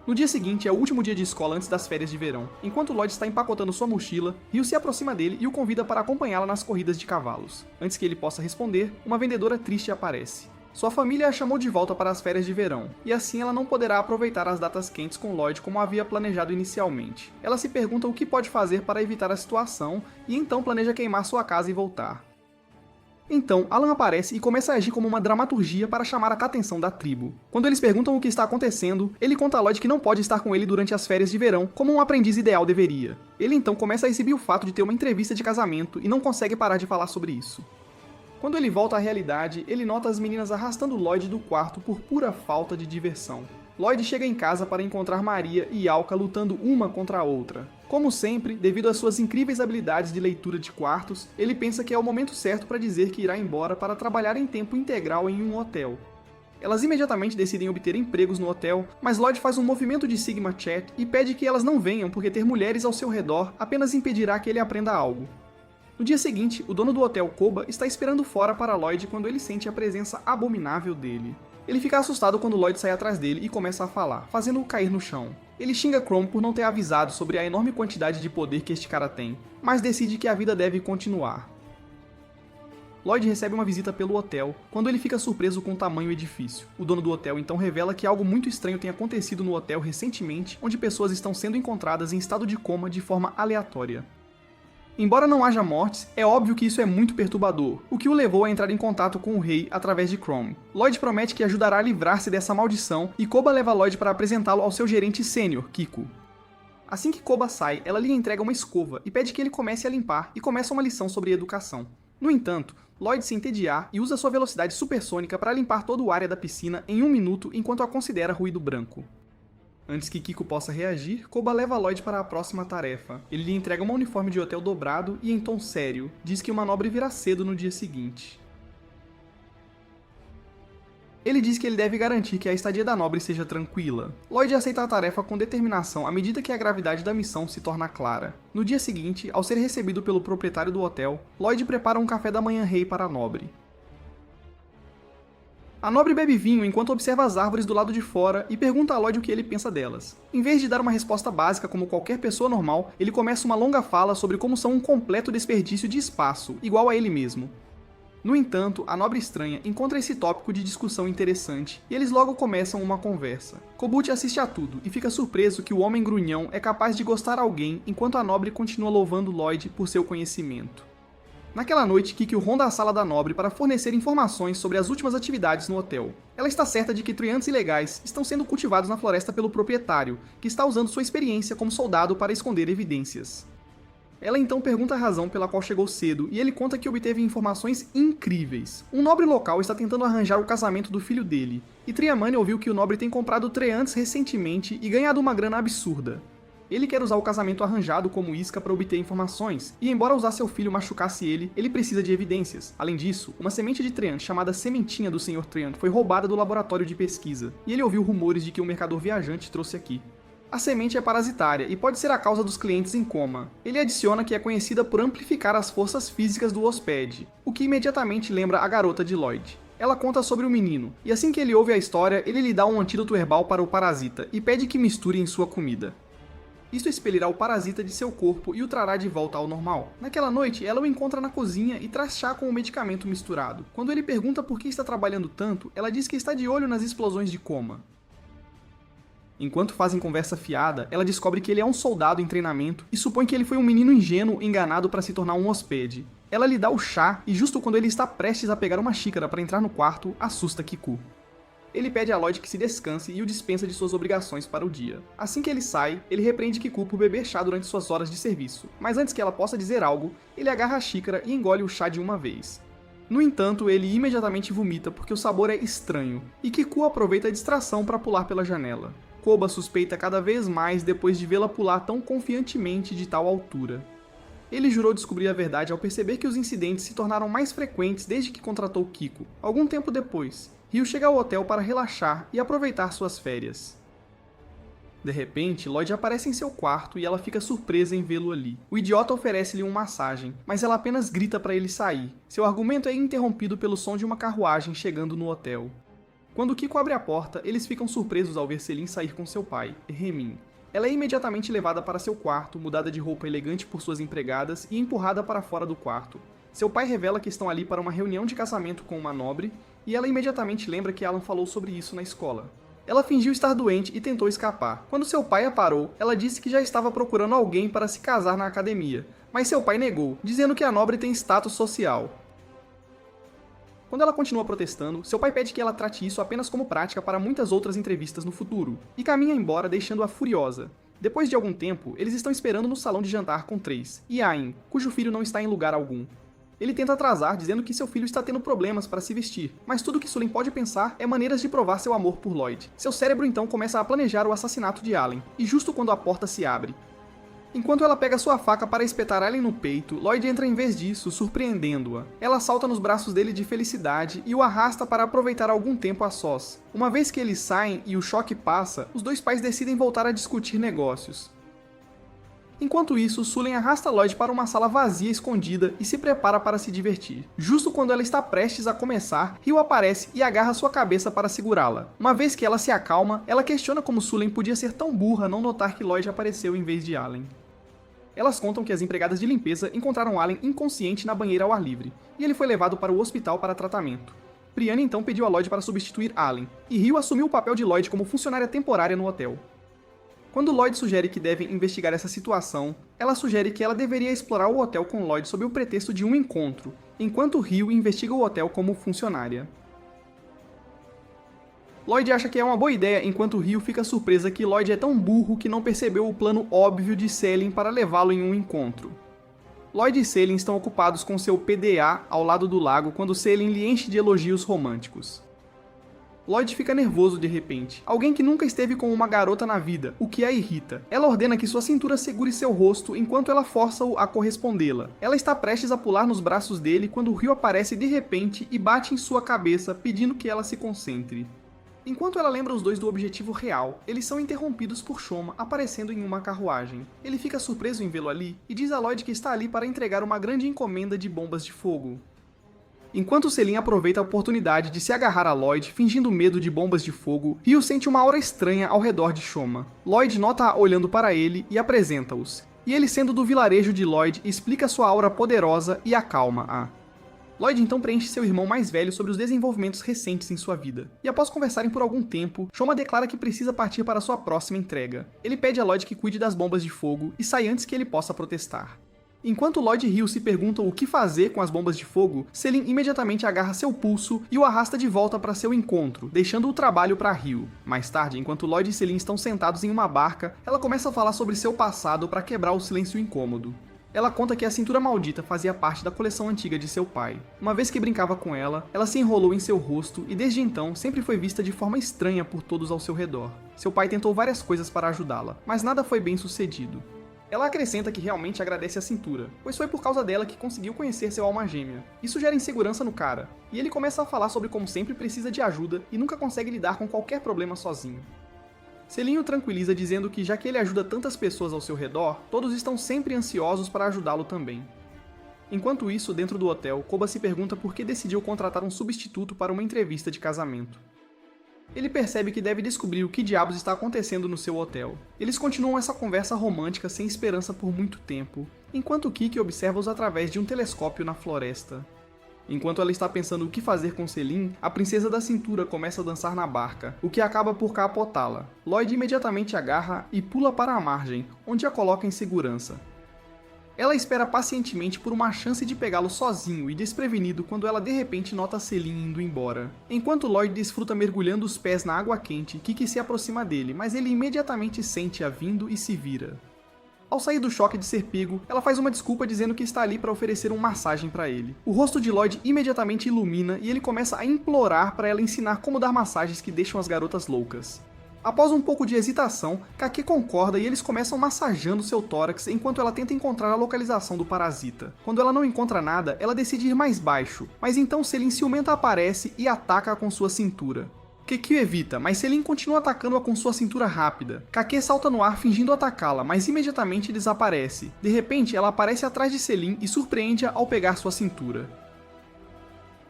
[SPEAKER 1] No dia seguinte é o último dia de escola antes das férias de verão. Enquanto Lloyd está empacotando sua mochila, Ryu se aproxima dele e o convida para acompanhá-la nas corridas de cavalos. Antes que ele possa responder, uma vendedora triste aparece. Sua família a chamou de volta para as férias de verão, e assim ela não poderá aproveitar as datas quentes com Lloyd como havia planejado inicialmente. Ela se pergunta o que pode fazer para evitar a situação, e então planeja queimar sua casa e voltar. Então, Alan aparece e começa a agir como uma dramaturgia para chamar a atenção da tribo. Quando eles perguntam o que está acontecendo, ele conta a Lloyd que não pode estar com ele durante as férias de verão, como um aprendiz ideal deveria. Ele então começa a exibir o fato de ter uma entrevista de casamento e não consegue parar de falar sobre isso. Quando ele volta à realidade, ele nota as meninas arrastando Lloyd do quarto por pura falta de diversão. Lloyd chega em casa para encontrar Maria e Alka lutando uma contra a outra. Como sempre, devido às suas incríveis habilidades de leitura de quartos, ele pensa que é o momento certo para dizer que irá embora para trabalhar em tempo integral em um hotel. Elas imediatamente decidem obter empregos no hotel, mas Lloyd faz um movimento de Sigma Chat e pede que elas não venham porque ter mulheres ao seu redor apenas impedirá que ele aprenda algo. No dia seguinte, o dono do hotel Koba está esperando fora para Lloyd quando ele sente a presença abominável dele. Ele fica assustado quando Lloyd sai atrás dele e começa a falar, fazendo-o cair no chão. Ele xinga Chrome por não ter avisado sobre a enorme quantidade de poder que este cara tem, mas decide que a vida deve continuar. Lloyd recebe uma visita pelo hotel, quando ele fica surpreso com o tamanho do edifício. O dono do hotel então revela que algo muito estranho tem acontecido no hotel recentemente, onde pessoas estão sendo encontradas em estado de coma de forma aleatória. Embora não haja mortes, é óbvio que isso é muito perturbador, o que o levou a entrar em contato com o rei através de Chrome. Lloyd promete que ajudará a livrar-se dessa maldição e Koba leva Lloyd para apresentá-lo ao seu gerente sênior, Kiko. Assim que Koba sai, ela lhe entrega uma escova e pede que ele comece a limpar e começa uma lição sobre educação. No entanto, Lloyd se entediar e usa sua velocidade supersônica para limpar toda a área da piscina em 1 minuto enquanto a considera ruído branco. Antes que Kiko possa reagir, Koba leva Lloyd para a próxima tarefa. Ele lhe entrega um uniforme de hotel dobrado e, em tom sério, diz que uma nobre virá cedo no dia seguinte. Ele diz que ele deve garantir que a estadia da nobre seja tranquila. Lloyd aceita a tarefa com determinação à medida que a gravidade da missão se torna clara. No dia seguinte, ao ser recebido pelo proprietário do hotel, Lloyd prepara um café da manhã rei para a nobre. A nobre bebe vinho enquanto observa as árvores do lado de fora e pergunta a Lloyd o que ele pensa delas. Em vez de dar uma resposta básica como qualquer pessoa normal, ele começa uma longa fala sobre como são um completo desperdício de espaço, igual a ele mesmo. No entanto, a nobre estranha encontra esse tópico de discussão interessante e eles logo começam uma conversa. Kobuchi assiste a tudo e fica surpreso que o homem grunhão é capaz de gostar a alguém enquanto a nobre continua louvando Lloyd por seu conhecimento. Naquela noite, Kikyo ronda a sala da nobre para fornecer informações sobre as últimas atividades no hotel. Ela está certa de que truantes ilegais estão sendo cultivados na floresta pelo proprietário, que está usando sua experiência como soldado para esconder evidências. Ela então pergunta a razão pela qual chegou cedo e ele conta que obteve informações incríveis. Um nobre local está tentando arranjar o casamento do filho dele, e Triamani ouviu que o nobre tem comprado treantes recentemente e ganhado uma grana absurda. Ele quer usar o casamento arranjado como isca para obter informações, e embora usar seu filho machucasse ele precisa de evidências. Além disso, uma semente de Treant chamada Sementinha do Sr. Treant foi roubada do laboratório de pesquisa, e ele ouviu rumores de que um mercador viajante trouxe aqui. A semente é parasitária e pode ser a causa dos clientes em coma. Ele adiciona que é conhecida por amplificar as forças físicas do hóspede, o que imediatamente lembra a garota de Lloyd. Ela conta sobre o menino, e assim que ele ouve a história, ele lhe dá um antídoto herbal para o parasita e pede que misture em sua comida. Isso expelirá o parasita de seu corpo e o trará de volta ao normal. Naquela noite, ela o encontra na cozinha e traz chá com o medicamento misturado. Quando ele pergunta por que está trabalhando tanto, ela diz que está de olho nas explosões de coma. Enquanto fazem conversa fiada, ela descobre que ele é um soldado em treinamento e supõe que ele foi um menino ingênuo enganado para se tornar um hóspede. Ela lhe dá o chá e justo quando ele está prestes a pegar uma xícara para entrar no quarto, assusta Kiku. Ele pede a Lloyd que se descanse e o dispensa de suas obrigações para o dia. Assim que ele sai, ele repreende Kiku por beber chá durante suas horas de serviço, mas antes que ela possa dizer algo, ele agarra a xícara e engole o chá de uma vez. No entanto, ele imediatamente vomita porque o sabor é estranho, e Kiku aproveita a distração para pular pela janela. Koba suspeita cada vez mais depois de vê-la pular tão confiantemente de tal altura. Ele jurou descobrir a verdade ao perceber que os incidentes se tornaram mais frequentes desde que contratou Kiko. Algum tempo depois, Ryu chega ao hotel para relaxar e aproveitar suas férias. De repente, Lloyd aparece em seu quarto e ela fica surpresa em vê-lo ali. O idiota oferece-lhe uma massagem, mas ela apenas grita para ele sair. Seu argumento é interrompido pelo som de uma carruagem chegando no hotel. Quando Kiko abre a porta, eles ficam surpresos ao ver Selim sair com seu pai, Remin. Ela é imediatamente levada para seu quarto, mudada de roupa elegante por suas empregadas e empurrada para fora do quarto. Seu pai revela que estão ali para uma reunião de casamento com uma nobre, e ela imediatamente lembra que Alan falou sobre isso na escola. Ela fingiu estar doente e tentou escapar. Quando seu pai a parou, ela disse que já estava procurando alguém para se casar na academia, mas seu pai negou, dizendo que a nobre tem status social. Quando ela continua protestando, seu pai pede que ela trate isso apenas como prática para muitas outras entrevistas no futuro, e caminha embora deixando-a furiosa. Depois de algum tempo, eles estão esperando no salão de jantar com Trace e Ain, cujo filho não está em lugar algum. Ele tenta atrasar, dizendo que seu filho está tendo problemas para se vestir, mas tudo que Sulin pode pensar é maneiras de provar seu amor por Lloyd. Seu cérebro então começa a planejar o assassinato de Allen, e justo quando a porta se abre. Enquanto ela pega sua faca para espetar Allen no peito, Lloyd entra em vez disso, surpreendendo-a. Ela salta nos braços dele de felicidade e o arrasta para aproveitar algum tempo a sós. Uma vez que eles saem e o choque passa, os dois pais decidem voltar a discutir negócios. Enquanto isso, Sulen arrasta Lloyd para uma sala vazia escondida e se prepara para se divertir. Justo quando ela está prestes a começar, Rio aparece e agarra sua cabeça para segurá-la. Uma vez que ela se acalma, ela questiona como Sulen podia ser tão burra não notar que Lloyd apareceu em vez de Allen. Elas contam que as empregadas de limpeza encontraram Allen inconsciente na banheira ao ar livre, e ele foi levado para o hospital para tratamento. Brianna então pediu a Lloyd para substituir Allen, e Rio assumiu o papel de Lloyd como funcionária temporária no hotel. Quando Lloyd sugere que devem investigar essa situação, ela sugere que ela deveria explorar o hotel com Lloyd sob o pretexto de um encontro, enquanto Rio investiga o hotel como funcionária. Lloyd acha que é uma boa ideia, enquanto Rio fica surpresa que Lloyd é tão burro que não percebeu o plano óbvio de Selin para levá-lo em um encontro. Lloyd e Selin estão ocupados com seu PDA ao lado do lago quando Selin lhe enche de elogios românticos. Lloyd fica nervoso de repente, alguém que nunca esteve com uma garota na vida, o que a irrita. Ela ordena que sua cintura segure seu rosto enquanto ela força-o a correspondê-la. Ela está prestes a pular nos braços dele quando Rio aparece de repente e bate em sua cabeça pedindo que ela se concentre. Enquanto ela lembra os dois do objetivo real, eles são interrompidos por Shoma aparecendo em uma carruagem. Ele fica surpreso em vê-lo ali e diz a Lloyd que está ali para entregar uma grande encomenda de bombas de fogo. Enquanto Selin aproveita a oportunidade de se agarrar a Lloyd, fingindo medo de bombas de fogo, Rio sente uma aura estranha ao redor de Shoma. Lloyd nota-a olhando para ele e apresenta-os. E ele, sendo do vilarejo de Lloyd, explica sua aura poderosa e acalma-a. Lloyd então preenche seu irmão mais velho sobre os desenvolvimentos recentes em sua vida. E após conversarem por algum tempo, Shoma declara que precisa partir para sua próxima entrega. Ele pede a Lloyd que cuide das bombas de fogo e sai antes que ele possa protestar. Enquanto Lloyd e Rio se perguntam o que fazer com as bombas de fogo, Selin imediatamente agarra seu pulso e o arrasta de volta para seu encontro, deixando o trabalho para Rio. Mais tarde, enquanto Lloyd e Selin estão sentados em uma barca, ela começa a falar sobre seu passado para quebrar o silêncio incômodo. Ela conta que a cintura maldita fazia parte da coleção antiga de seu pai. Uma vez que brincava com ela, ela se enrolou em seu rosto e desde então sempre foi vista de forma estranha por todos ao seu redor. Seu pai tentou várias coisas para ajudá-la, mas nada foi bem sucedido. Ela acrescenta que realmente agradece a cintura, pois foi por causa dela que conseguiu conhecer seu alma gêmea. Isso gera insegurança no cara, e ele começa a falar sobre como sempre precisa de ajuda e nunca consegue lidar com qualquer problema sozinho. Selin o tranquiliza dizendo que já que ele ajuda tantas pessoas ao seu redor, todos estão sempre ansiosos para ajudá-lo também. Enquanto isso, dentro do hotel, Koba se pergunta por que decidiu contratar um substituto para uma entrevista de casamento. Ele percebe que deve descobrir o que diabos está acontecendo no seu hotel. Eles continuam essa conversa romântica sem esperança por muito tempo, enquanto Kiki observa-os através de um telescópio na floresta. Enquanto ela está pensando o que fazer com Selin, a princesa da cintura começa a dançar na barca, o que acaba por capotá-la. Lloyd imediatamente agarra e pula para a margem, onde a coloca em segurança. Ela espera pacientemente por uma chance de pegá-lo sozinho e desprevenido quando ela de repente nota Selin indo embora. Enquanto Lloyd desfruta mergulhando os pés na água quente, Kiki se aproxima dele, mas ele imediatamente sente-a vindo e se vira. Ao sair do choque de ser pego, ela faz uma desculpa dizendo que está ali para oferecer uma massagem para ele. O rosto de Lloyd imediatamente ilumina e ele começa a implorar para ela ensinar como dar massagens que deixam as garotas loucas. Após um pouco de hesitação, Kake concorda e eles começam massageando seu tórax enquanto ela tenta encontrar a localização do parasita. Quando ela não encontra nada, ela decide ir mais baixo, mas então Selin ciumenta aparece e ataca-a com sua cintura. Keki o evita, mas Selin continua atacando-a com sua cintura rápida. Kake salta no ar fingindo atacá-la, mas imediatamente desaparece. De repente, ela aparece atrás de Selin e surpreende-a ao pegar sua cintura.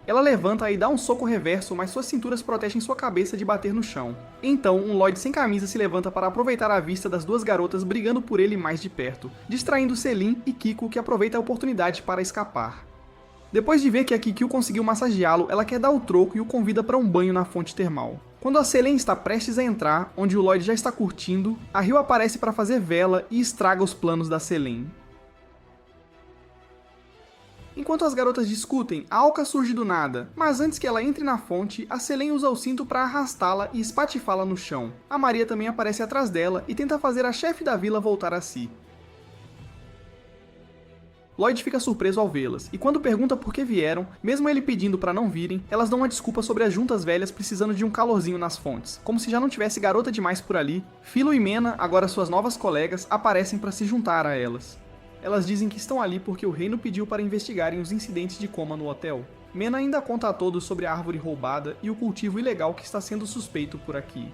[SPEAKER 1] Ela levanta e dá um soco reverso, mas suas cinturas protegem sua cabeça de bater no chão. Então, um Lloyd sem camisa se levanta para aproveitar a vista das duas garotas brigando por ele mais de perto, distraindo Selin e Kiko, que aproveita a oportunidade para escapar. Depois de ver que a Kikyo conseguiu massageá-lo, ela quer dar o troco e o convida para um banho na fonte termal. Quando a Selene está prestes a entrar, onde o Lloyd já está curtindo, a Ryo aparece para fazer vela e estraga os planos da Selene. Enquanto as garotas discutem, a Alka surge do nada, mas antes que ela entre na fonte, a Selene usa o cinto para arrastá-la e espatifá-la no chão. A Maria também aparece atrás dela e tenta fazer a chefe da vila voltar a si. Lloyd fica surpreso ao vê-las, e quando pergunta por que vieram, mesmo ele pedindo para não virem, elas dão uma desculpa sobre as juntas velhas precisando de um calorzinho nas fontes. Como se já não tivesse garota demais por ali, Philo e Mena, agora suas novas colegas, aparecem para se juntar a elas. Elas dizem que estão ali porque o reino pediu para investigarem os incidentes de coma no hotel. Mena ainda conta a todos sobre a árvore roubada e o cultivo ilegal que está sendo suspeito por aqui.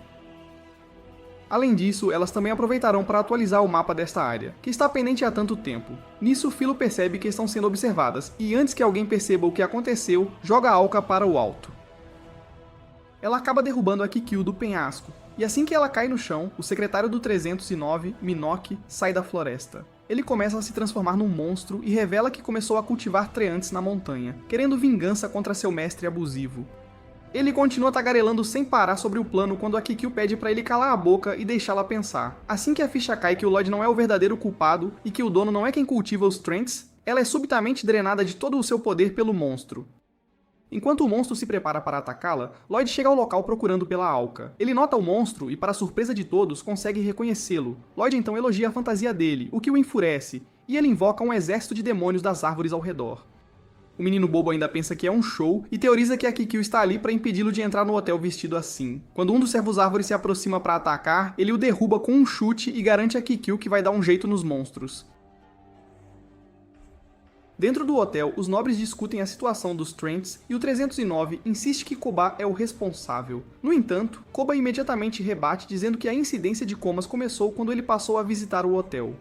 [SPEAKER 1] Além disso, elas também aproveitarão para atualizar o mapa desta área, que está pendente há tanto tempo. Nisso, Philo percebe que estão sendo observadas, e antes que alguém perceba o que aconteceu, joga a Alka para o alto. Ela acaba derrubando a Kikyo do penhasco, e assim que ela cai no chão, o secretário do 309, Minoki, sai da floresta. Ele começa a se transformar num monstro e revela que começou a cultivar treantes na montanha, querendo vingança contra seu mestre abusivo. Ele continua tagarelando sem parar sobre o plano quando a Kikyo pede para ele calar a boca e deixá-la pensar. Assim que a ficha cai que o Lloyd não é o verdadeiro culpado e que o dono não é quem cultiva os Trents, ela é subitamente drenada de todo o seu poder pelo monstro. Enquanto o monstro se prepara para atacá-la, Lloyd chega ao local procurando pela Alka. Ele nota o monstro e, para surpresa de todos, consegue reconhecê-lo. Lloyd então elogia a fantasia dele, o que o enfurece, e ele invoca um exército de demônios das árvores ao redor. O menino bobo ainda pensa que é um show e teoriza que a Kikyo está ali para impedi-lo de entrar no hotel vestido assim. Quando um dos servos-árvores se aproxima para atacar, ele o derruba com um chute e garante a Kikyo que vai dar um jeito nos monstros. Dentro do hotel, os nobres discutem a situação dos Trents e o 309 insiste que Koba é o responsável. No entanto, Koba imediatamente rebate dizendo que a incidência de comas começou quando ele passou a visitar o hotel.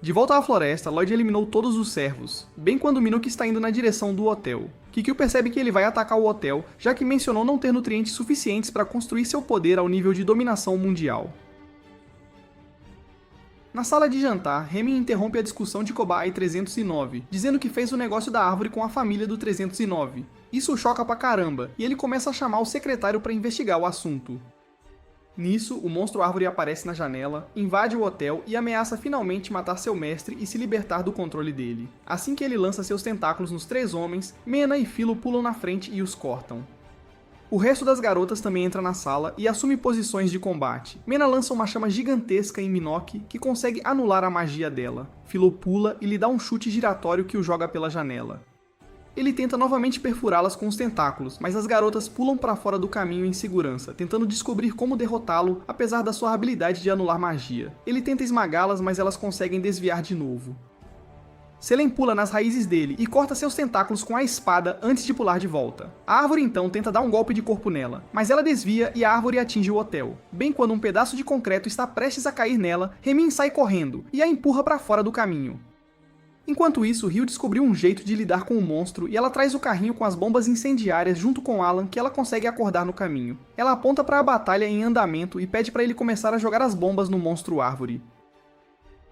[SPEAKER 1] De volta à floresta, Lloyd eliminou todos os servos, bem quando Minoki está indo na direção do hotel. Kikyo percebe que ele vai atacar o hotel, já que mencionou não ter nutrientes suficientes para construir seu poder ao nível de dominação mundial. Na sala de jantar, Remy interrompe a discussão de Koba e 309, dizendo que fez o negócio da árvore com a família do 309. Isso o choca pra caramba, e ele começa a chamar o secretário para investigar o assunto. Nisso, o monstro-árvore aparece na janela, invade o hotel e ameaça finalmente matar seu mestre e se libertar do controle dele. Assim que ele lança seus tentáculos nos três homens, Mena e Philo pulam na frente e os cortam. O resto das garotas também entra na sala e assume posições de combate. Mena lança uma chama gigantesca em Minoki, que consegue anular a magia dela. Philo pula e lhe dá um chute giratório que o joga pela janela. Ele tenta novamente perfurá-las com os tentáculos, mas as garotas pulam para fora do caminho em segurança, tentando descobrir como derrotá-lo, apesar da sua habilidade de anular magia. Ele tenta esmagá-las, mas elas conseguem desviar de novo. Selene pula nas raízes dele e corta seus tentáculos com a espada antes de pular de volta. A árvore então tenta dar um golpe de corpo nela, mas ela desvia e a árvore atinge o hotel. Bem quando um pedaço de concreto está prestes a cair nela, Remin sai correndo e a empurra para fora do caminho. Enquanto isso, Ryo descobriu um jeito de lidar com o monstro e ela traz o carrinho com as bombas incendiárias junto com Alan, que ela consegue acordar no caminho. Ela aponta para a batalha em andamento e pede para ele começar a jogar as bombas no monstro-árvore.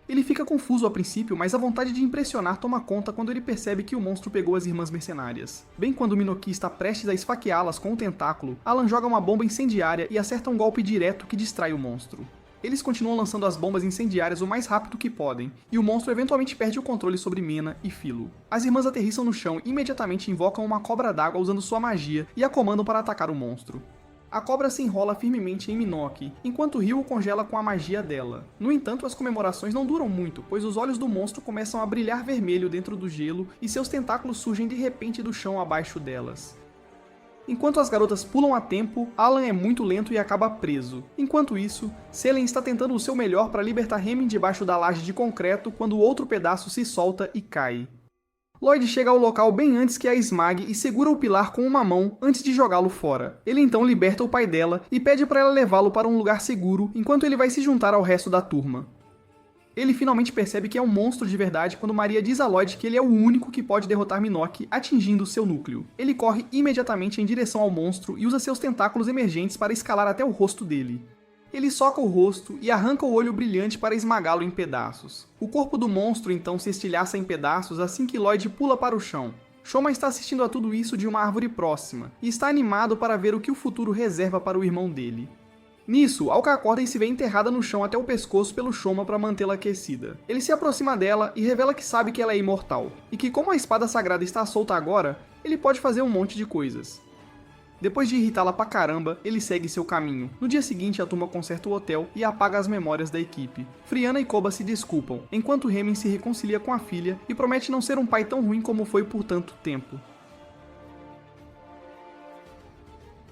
[SPEAKER 1] Ele fica confuso a princípio, mas a vontade de impressionar toma conta quando ele percebe que o monstro pegou as irmãs mercenárias. Bem quando Minoki está prestes a esfaqueá-las com o tentáculo, Alan joga uma bomba incendiária e acerta um golpe direto que distrai o monstro. Eles continuam lançando as bombas incendiárias o mais rápido que podem, e o monstro eventualmente perde o controle sobre Mena e Philo. As irmãs aterrissam no chão e imediatamente invocam uma cobra d'água usando sua magia e a comandam para atacar o monstro. A cobra se enrola firmemente em Minoki, enquanto Ryo o congela com a magia dela. No entanto, as comemorações não duram muito, pois os olhos do monstro começam a brilhar vermelho dentro do gelo e seus tentáculos surgem de repente do chão abaixo delas. Enquanto as garotas pulam a tempo, Alan é muito lento e acaba preso. Enquanto isso, Selene está tentando o seu melhor para libertar Remy debaixo da laje de concreto quando outro pedaço se solta e cai. Lloyd chega ao local bem antes que a esmague e segura o pilar com uma mão antes de jogá-lo fora. Ele então liberta o pai dela e pede para ela levá-lo para um lugar seguro enquanto ele vai se juntar ao resto da turma. Ele finalmente percebe que é um monstro de verdade quando Maria diz a Lloyd que ele é o único que pode derrotar Minoki atingindo seu núcleo. Ele corre imediatamente em direção ao monstro e usa seus tentáculos emergentes para escalar até o rosto dele. Ele soca o rosto e arranca o olho brilhante para esmagá-lo em pedaços. O corpo do monstro então se estilhaça em pedaços assim que Lloyd pula para o chão. Shoma está assistindo a tudo isso de uma árvore próxima e está animado para ver o que o futuro reserva para o irmão dele. Nisso, Alka acorda e se vê enterrada no chão até o pescoço pelo Shoma para mantê-la aquecida. Ele se aproxima dela e revela que sabe que ela é imortal, e que como a espada sagrada está solta agora, ele pode fazer um monte de coisas. Depois de irritá-la pra caramba, ele segue seu caminho. No dia seguinte, a turma conserta o hotel e apaga as memórias da equipe. Friana e Koba se desculpam, enquanto Remin se reconcilia com a filha e promete não ser um pai tão ruim como foi por tanto tempo.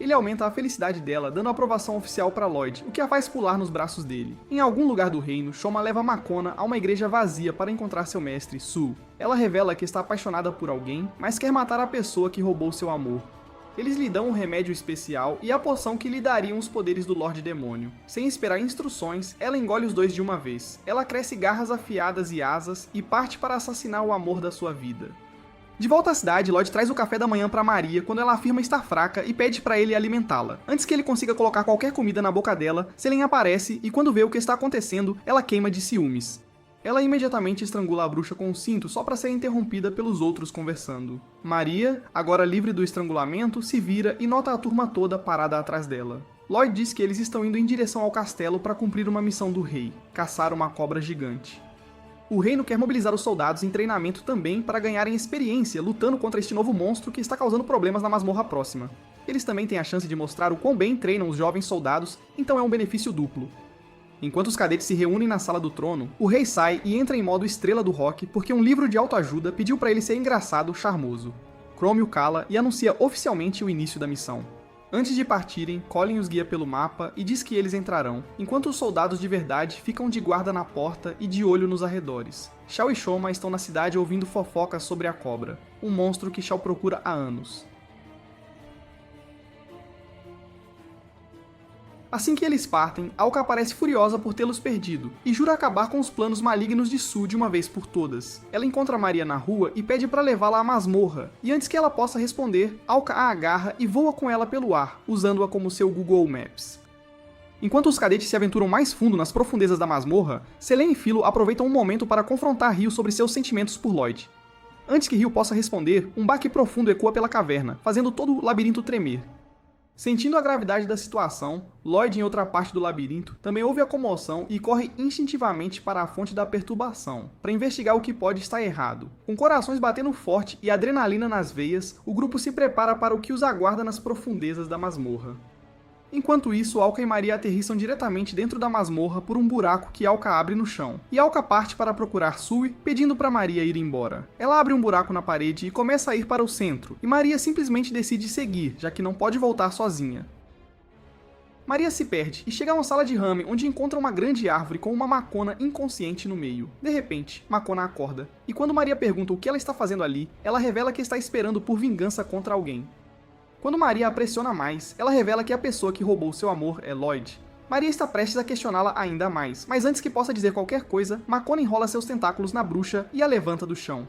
[SPEAKER 1] Ele aumenta a felicidade dela, dando aprovação oficial para Lloyd, o que a faz pular nos braços dele. Em algum lugar do reino, Shoma leva Makona a uma igreja vazia para encontrar seu mestre, Su. Ela revela que está apaixonada por alguém, mas quer matar a pessoa que roubou seu amor. Eles lhe dão um remédio especial e a poção que lhe dariam os poderes do Lorde Demônio. Sem esperar instruções, ela engole os dois de uma vez. Ela cresce garras afiadas e asas e parte para assassinar o amor da sua vida. De volta à cidade, Lloyd traz o café da manhã para Maria quando ela afirma estar fraca e pede para ele alimentá-la. Antes que ele consiga colocar qualquer comida na boca dela, Selene aparece e quando vê o que está acontecendo, ela queima de ciúmes. Ela imediatamente estrangula a bruxa com um cinto só para ser interrompida pelos outros conversando. Maria, agora livre do estrangulamento, se vira e nota a turma toda parada atrás dela. Lloyd diz que eles estão indo em direção ao castelo para cumprir uma missão do rei, caçar uma cobra gigante. O reino quer mobilizar os soldados em treinamento também para ganharem experiência lutando contra este novo monstro que está causando problemas na masmorra próxima. Eles também têm a chance de mostrar o quão bem treinam os jovens soldados, então é um benefício duplo. Enquanto os cadetes se reúnem na sala do trono, o rei sai e entra em modo estrela do rock porque um livro de autoajuda pediu para ele ser engraçado, charmoso. Chrome o cala e anuncia oficialmente o início da missão. Antes de partirem, Colin os guia pelo mapa e diz que eles entrarão, enquanto os soldados de verdade ficam de guarda na porta e de olho nos arredores. Shao e Shoma estão na cidade ouvindo fofocas sobre a cobra, um monstro que Shao procura há anos. Assim que eles partem, Alka aparece furiosa por tê-los perdido e jura acabar com os planos malignos de Su de uma vez por todas. Ela encontra Maria na rua e pede para levá-la à masmorra, e antes que ela possa responder, Alka a agarra e voa com ela pelo ar, usando-a como seu Google Maps. Enquanto os cadetes se aventuram mais fundo nas profundezas da masmorra, Selene e Philo aproveitam um momento para confrontar Ryo sobre seus sentimentos por Lloyd. Antes que Ryo possa responder, um baque profundo ecoa pela caverna, fazendo todo o labirinto tremer. Sentindo a gravidade da situação, Lloyd, em outra parte do labirinto, também ouve a comoção e corre instintivamente para a fonte da perturbação, para investigar o que pode estar errado. Com corações batendo forte e adrenalina nas veias, o grupo se prepara para o que os aguarda nas profundezas da masmorra. Enquanto isso, Alka e Maria aterrissam diretamente dentro da masmorra por um buraco que Alka abre no chão, e Alka parte para procurar Sui, pedindo para Maria ir embora. Ela abre um buraco na parede e começa a ir para o centro, e Maria simplesmente decide seguir, já que não pode voltar sozinha. Maria se perde e chega a uma sala de rame onde encontra uma grande árvore com uma Makona inconsciente no meio. De repente, Makona acorda, e quando Maria pergunta o que ela está fazendo ali, ela revela que está esperando por vingança contra alguém. Quando Maria a pressiona mais, ela revela que a pessoa que roubou seu amor é Lloyd. Maria está prestes a questioná-la ainda mais, mas antes que possa dizer qualquer coisa, Makona enrola seus tentáculos na bruxa e a levanta do chão.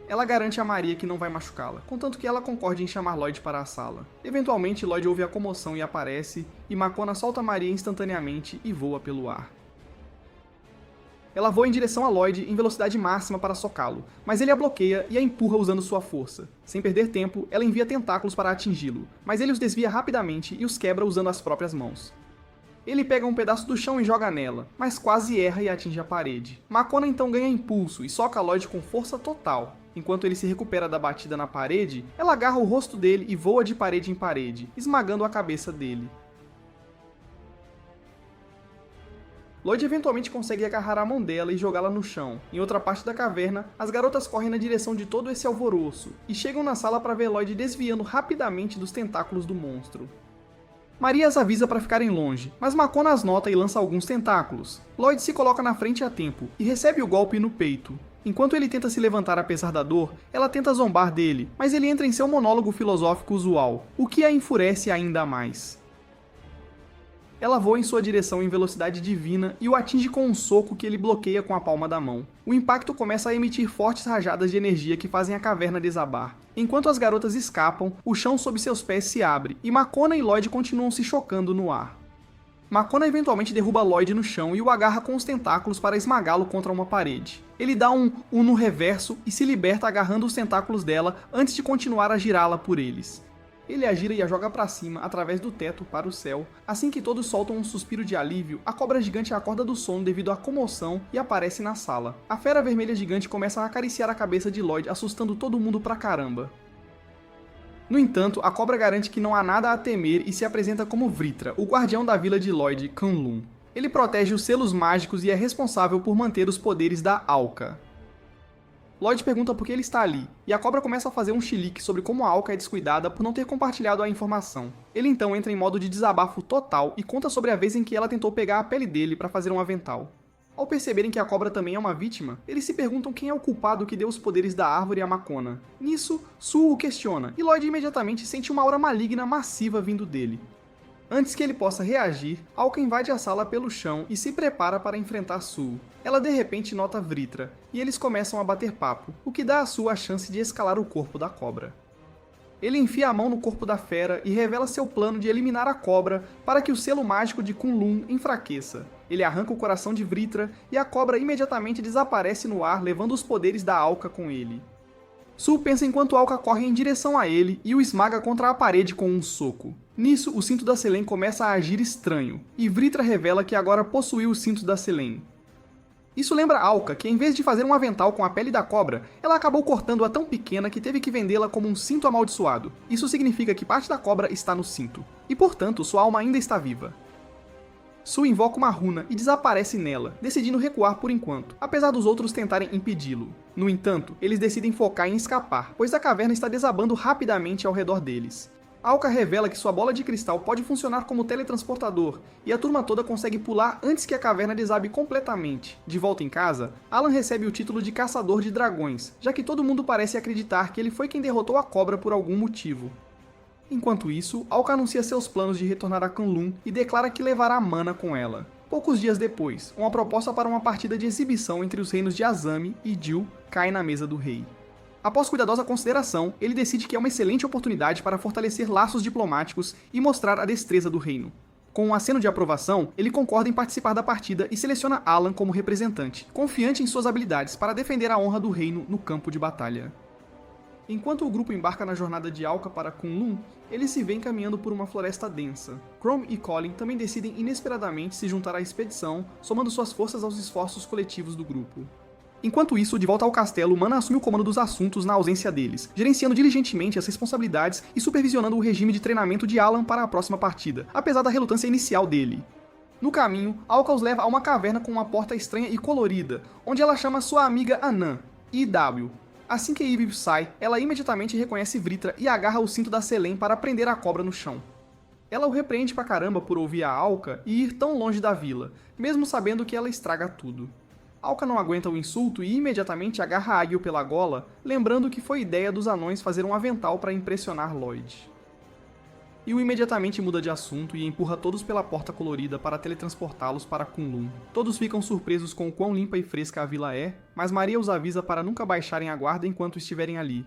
[SPEAKER 1] Ela garante a Maria que não vai machucá-la, contanto que ela concorde em chamar Lloyd para a sala. Eventualmente, Lloyd ouve a comoção e aparece, e Makona solta Maria instantaneamente e voa pelo ar. Ela voa em direção a Lloyd em velocidade máxima para socá-lo, mas ele a bloqueia e a empurra usando sua força. Sem perder tempo, ela envia tentáculos para atingi-lo, mas ele os desvia rapidamente e os quebra usando as próprias mãos. Ele pega um pedaço do chão e joga nela, mas quase erra e atinge a parede. Makona então ganha impulso e soca Lloyd com força total. Enquanto ele se recupera da batida na parede, ela agarra o rosto dele e voa de parede em parede, esmagando a cabeça dele. Lloyd eventualmente consegue agarrar a mão dela e jogá-la no chão. Em outra parte da caverna, as garotas correm na direção de todo esse alvoroço, e chegam na sala para ver Lloyd desviando rapidamente dos tentáculos do monstro. Maria as avisa para ficarem longe, mas Makona as nota e lança alguns tentáculos. Lloyd se coloca na frente a tempo, e recebe o golpe no peito. Enquanto ele tenta se levantar apesar da dor, ela tenta zombar dele, mas ele entra em seu monólogo filosófico usual, o que a enfurece ainda mais. Ela voa em sua direção em velocidade divina e o atinge com um soco que ele bloqueia com a palma da mão. O impacto começa a emitir fortes rajadas de energia que fazem a caverna desabar. Enquanto as garotas escapam, o chão sob seus pés se abre, e Makona e Lloyd continuam se chocando no ar. Makona eventualmente derruba Lloyd no chão e o agarra com os tentáculos para esmagá-lo contra uma parede. Ele dá um Uno reverso e se liberta agarrando os tentáculos dela antes de continuar a girá-la por eles. Ele a gira e a joga para cima, através do teto, para o céu. Assim que todos soltam um suspiro de alívio, a cobra gigante acorda do sono devido à comoção e aparece na sala. A fera vermelha gigante começa a acariciar a cabeça de Lloyd, assustando todo mundo pra caramba. No entanto, a cobra garante que não há nada a temer e se apresenta como Vritra, o guardião da vila de Lloyd, Kunlun. Ele protege os selos mágicos e é responsável por manter os poderes da Alka. Lloyd pergunta por que ele está ali, e a cobra começa a fazer um chilique sobre como a Alka é descuidada por não ter compartilhado a informação. Ele então entra em modo de desabafo total e conta sobre a vez em que ela tentou pegar a pele dele para fazer um avental. Ao perceberem que a cobra também é uma vítima, eles se perguntam quem é o culpado que deu os poderes da árvore à Makona. Nisso, Sue o questiona, e Lloyd imediatamente sente uma aura maligna massiva vindo dele. Antes que ele possa reagir, Alka invade a sala pelo chão e se prepara para enfrentar Sue. Ela de repente nota Vritra, e eles começam a bater papo, o que dá a Sue a chance de escalar o corpo da cobra. Ele enfia a mão no corpo da fera e revela seu plano de eliminar a cobra para que o selo mágico de Kunlun enfraqueça. Ele arranca o coração de Vritra e a cobra imediatamente desaparece no ar, levando os poderes da Alka com ele. Sue pensa enquanto Alka corre em direção a ele e o esmaga contra a parede com um soco. Nisso, o cinto da Selene começa a agir estranho, e Vritra revela que agora possuiu o cinto da Selene. Isso lembra Alka que, em vez de fazer um avental com a pele da cobra, ela acabou cortando-a tão pequena que teve que vendê-la como um cinto amaldiçoado. Isso significa que parte da cobra está no cinto, e portanto sua alma ainda está viva. Sue invoca uma runa e desaparece nela, decidindo recuar por enquanto, apesar dos outros tentarem impedi-lo. No entanto, eles decidem focar em escapar, pois a caverna está desabando rapidamente ao redor deles. Alka revela que sua bola de cristal pode funcionar como teletransportador, e a turma toda consegue pular antes que a caverna desabe completamente. De volta em casa, Alan recebe o título de Caçador de Dragões, já que todo mundo parece acreditar que ele foi quem derrotou a cobra por algum motivo. Enquanto isso, Alka anuncia seus planos de retornar a Kunlun e declara que levará Mana com ela. Poucos dias depois, uma proposta para uma partida de exibição entre os reinos de Azami e Dil cai na mesa do rei. Após cuidadosa consideração, ele decide que é uma excelente oportunidade para fortalecer laços diplomáticos e mostrar a destreza do reino. Com um aceno de aprovação, ele concorda em participar da partida e seleciona Alan como representante, confiante em suas habilidades para defender a honra do reino no campo de batalha. Enquanto o grupo embarca na jornada de Alka para Kunlun, eles se veem caminhando por uma floresta densa. Chrome e Colin também decidem inesperadamente se juntar à expedição, somando suas forças aos esforços coletivos do grupo. Enquanto isso, de volta ao castelo, Mana assume o comando dos assuntos na ausência deles, gerenciando diligentemente as responsabilidades e supervisionando o regime de treinamento de Alan para a próxima partida, apesar da relutância inicial dele. No caminho, Alka os leva a uma caverna com uma porta estranha e colorida, onde ela chama sua amiga Anan, IW. Assim que Eve sai, ela imediatamente reconhece Vritra e agarra o cinto da Selene para prender a cobra no chão. Ela o repreende pra caramba por ouvir a Alka e ir tão longe da vila, mesmo sabendo que ela estraga tudo. Alka não aguenta o insulto e imediatamente agarra Agil pela gola, lembrando que foi ideia dos anões fazer um avental para impressionar Lloyd. E o imediatamente muda de assunto e empurra todos pela porta colorida para teletransportá-los para Kunlun. Todos ficam surpresos com o quão limpa e fresca a vila é, mas Maria os avisa para nunca baixarem a guarda enquanto estiverem ali.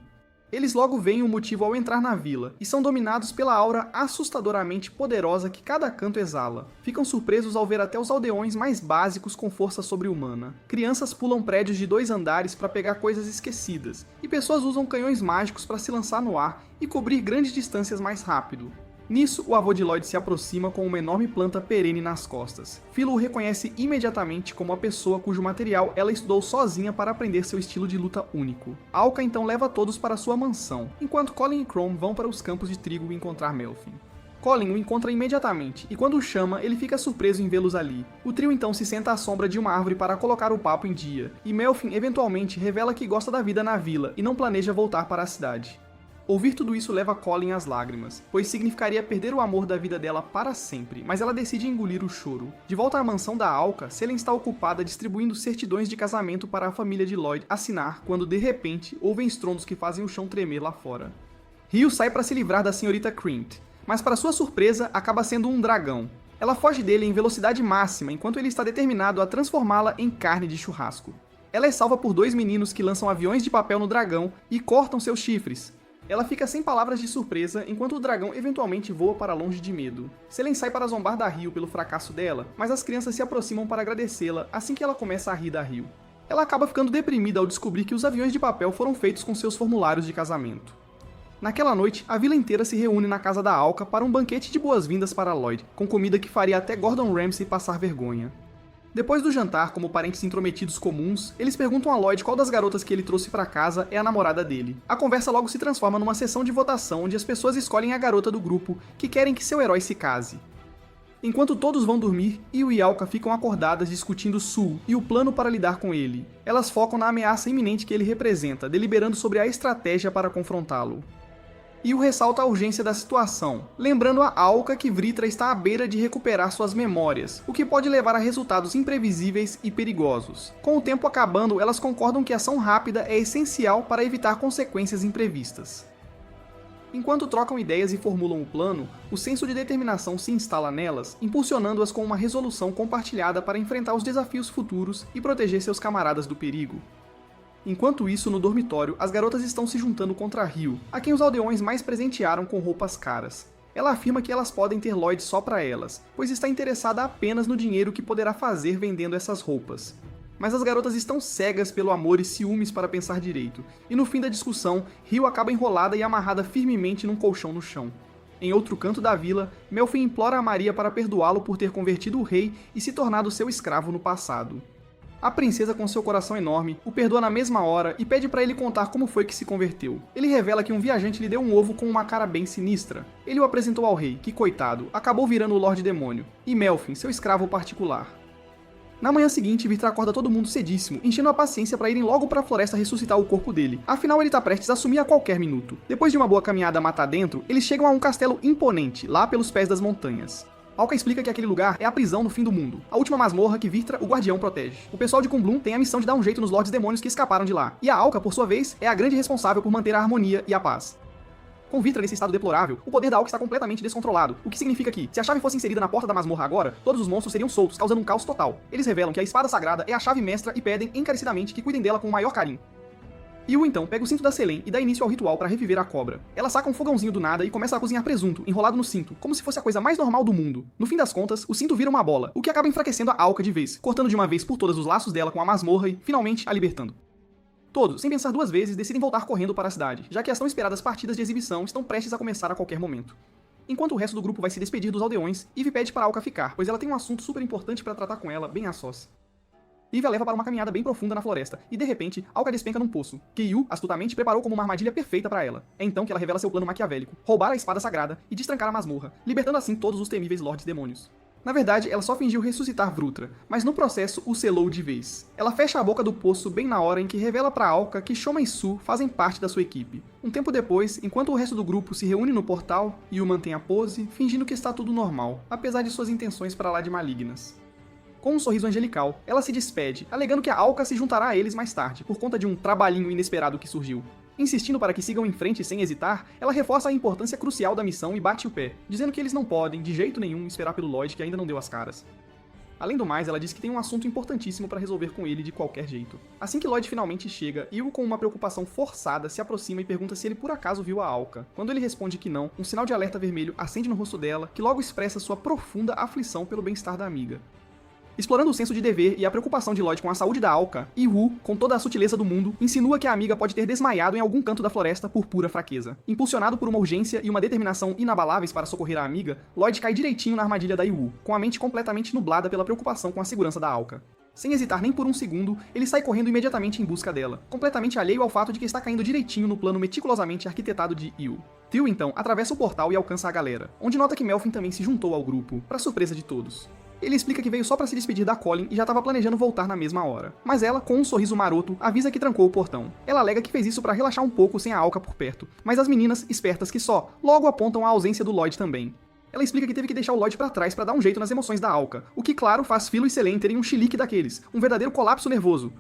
[SPEAKER 1] Eles logo veem o motivo ao entrar na vila, e são dominados pela aura assustadoramente poderosa que cada canto exala. Ficam surpresos ao ver até os aldeões mais básicos com força sobre-humana. Crianças pulam prédios de 2 andares para pegar coisas esquecidas, e pessoas usam canhões mágicos para se lançar no ar e cobrir grandes distâncias mais rápido. Nisso, o avô de Lloyd se aproxima com uma enorme planta perene nas costas. Philo o reconhece imediatamente como a pessoa cujo material ela estudou sozinha para aprender seu estilo de luta único. Alka então leva todos para sua mansão, enquanto Colin e Chrome vão para os campos de trigo encontrar Melfin. Colin o encontra imediatamente, e quando o chama, ele fica surpreso em vê-los ali. O trio então se senta à sombra de uma árvore para colocar o papo em dia, e Melfin eventualmente revela que gosta da vida na vila e não planeja voltar para a cidade. Ouvir tudo isso leva Colin às lágrimas, pois significaria perder o amor da vida dela para sempre, mas ela decide engolir o choro. De volta à mansão da Alka, Selene está ocupada distribuindo certidões de casamento para a família de Lloyd assinar quando, de repente, ouvem estrondos que fazem o chão tremer lá fora. Ryo sai para se livrar da senhorita Krint, mas para sua surpresa, acaba sendo um dragão. Ela foge dele em velocidade máxima, enquanto ele está determinado a transformá-la em carne de churrasco. Ela é salva por 2 meninos que lançam aviões de papel no dragão e cortam seus chifres. Ela fica sem palavras de surpresa enquanto o dragão eventualmente voa para longe de medo. Selene sai para zombar da Ryo pelo fracasso dela, mas as crianças se aproximam para agradecê-la assim que ela começa a rir da Ryo. Ela acaba ficando deprimida ao descobrir que os aviões de papel foram feitos com seus formulários de casamento. Naquela noite, a vila inteira se reúne na casa da Alka para um banquete de boas-vindas para Lloyd, com comida que faria até Gordon Ramsay passar vergonha. Depois do jantar, como parentes intrometidos comuns, eles perguntam a Lloyd qual das garotas que ele trouxe para casa é a namorada dele. A conversa logo se transforma numa sessão de votação onde as pessoas escolhem a garota do grupo que querem que seu herói se case. Enquanto todos vão dormir, Io e Alka ficam acordadas discutindo Sue e o plano para lidar com ele. Elas focam na ameaça iminente que ele representa, deliberando sobre a estratégia para confrontá-lo. Yu ressalta a urgência da situação, lembrando a Alka que Vritra está à beira de recuperar suas memórias, o que pode levar a resultados imprevisíveis e perigosos. Com o tempo acabando, elas concordam que a ação rápida é essencial para evitar consequências imprevistas. Enquanto trocam ideias e formulam o plano, o senso de determinação se instala nelas, impulsionando-as com uma resolução compartilhada para enfrentar os desafios futuros e proteger seus camaradas do perigo. Enquanto isso, no dormitório, as garotas estão se juntando contra Ryo, a quem os aldeões mais presentearam com roupas caras. Ela afirma que elas podem ter Lloyd só para elas, pois está interessada apenas no dinheiro que poderá fazer vendendo essas roupas. Mas as garotas estão cegas pelo amor e ciúmes para pensar direito, e no fim da discussão, Ryo acaba enrolada e amarrada firmemente num colchão no chão. Em outro canto da vila, Melfi implora a Maria para perdoá-lo por ter convertido o rei e se tornado seu escravo no passado. A princesa, com seu coração enorme, o perdoa na mesma hora e pede para ele contar como foi que se converteu. Ele revela que um viajante lhe deu um ovo com uma cara bem sinistra. Ele o apresentou ao rei, que, coitado, acabou virando o Lorde Demônio, e Melfi, seu escravo particular. Na manhã seguinte, Vritra acorda todo mundo cedíssimo, enchendo a paciência para irem logo para a floresta ressuscitar o corpo dele. Afinal, ele tá prestes a sumir a qualquer minuto. Depois de uma boa caminhada matar dentro, eles chegam a um castelo imponente, lá pelos pés das montanhas. Alka explica que aquele lugar é a prisão no fim do mundo, a última masmorra que Vritra, o guardião, protege. O pessoal de Kumblum tem a missão de dar um jeito nos Lordes Demônios que escaparam de lá, e a Alka, por sua vez, é a grande responsável por manter a harmonia e a paz. Com Vritra nesse estado deplorável, o poder da Alka está completamente descontrolado, o que significa que, se a chave fosse inserida na porta da masmorra agora, todos os monstros seriam soltos, causando um caos total. Eles revelam que a espada sagrada é a chave mestra e pedem encarecidamente que cuidem dela com o maior carinho. Yu então pega o cinto da Selene e dá início ao ritual para reviver a cobra. Ela saca um fogãozinho do nada e começa a cozinhar presunto, enrolado no cinto, como se fosse a coisa mais normal do mundo. No fim das contas, o cinto vira uma bola, o que acaba enfraquecendo a Alka de vez, cortando de uma vez por todas os laços dela com a masmorra e, finalmente, a libertando. Todos, sem pensar duas vezes, decidem voltar correndo para a cidade, já que as tão esperadas partidas de exibição estão prestes a começar a qualquer momento. Enquanto o resto do grupo vai se despedir dos aldeões, Eve pede para Alka ficar, pois ela tem um assunto super importante para tratar com ela, bem a sós. Eve a leva para uma caminhada bem profunda na floresta, e de repente, Alka despenca num poço, que Yu, astutamente, preparou como uma armadilha perfeita para ela. É então que ela revela seu plano maquiavélico, roubar a espada sagrada e destrancar a masmorra, libertando assim todos os temíveis Lordes Demônios. Na verdade, ela só fingiu ressuscitar Vritra, mas no processo o selou de vez. Ela fecha a boca do poço bem na hora em que revela para Alka que Shoma e Su fazem parte da sua equipe. Um tempo depois, enquanto o resto do grupo se reúne no portal, Yu mantém a pose, fingindo que está tudo normal, apesar de suas intenções para lá de malignas. Com um sorriso angelical, ela se despede, alegando que a Alka se juntará a eles mais tarde, por conta de um trabalhinho inesperado que surgiu. Insistindo para que sigam em frente sem hesitar, ela reforça a importância crucial da missão e bate o pé, dizendo que eles não podem, de jeito nenhum, esperar pelo Lloyd que ainda não deu as caras. Além do mais, ela diz que tem um assunto importantíssimo para resolver com ele de qualquer jeito. Assim que Lloyd finalmente chega, Yu, com uma preocupação forçada, se aproxima e pergunta se ele por acaso viu a Alka. Quando ele responde que não, um sinal de alerta vermelho acende no rosto dela, que logo expressa sua profunda aflição pelo bem-estar da amiga. Explorando o senso de dever e a preocupação de Lloyd com a saúde da Alka, Yu, com toda a sutileza do mundo, insinua que a amiga pode ter desmaiado em algum canto da floresta por pura fraqueza. Impulsionado por uma urgência e uma determinação inabaláveis para socorrer a amiga, Lloyd cai direitinho na armadilha da Yu, com a mente completamente nublada pela preocupação com a segurança da Alka. Sem hesitar nem por um segundo, ele sai correndo imediatamente em busca dela, completamente alheio ao fato de que está caindo direitinho no plano meticulosamente arquitetado de Yu. Trio então atravessa o portal e alcança a galera, onde nota que Melfin também se juntou ao grupo, para surpresa de todos. Ele explica que veio só para se despedir da Colin e já estava planejando voltar na mesma hora. Mas ela, com um sorriso maroto, avisa que trancou o portão. Ela alega que fez isso para relaxar um pouco sem a Alka por perto, mas as meninas, espertas que só, logo apontam a ausência do Lloyd também. Ela explica que teve que deixar o Lloyd pra trás para dar um jeito nas emoções da Alka, o que claro faz Philo e Selene terem um chilique daqueles, um verdadeiro colapso nervoso.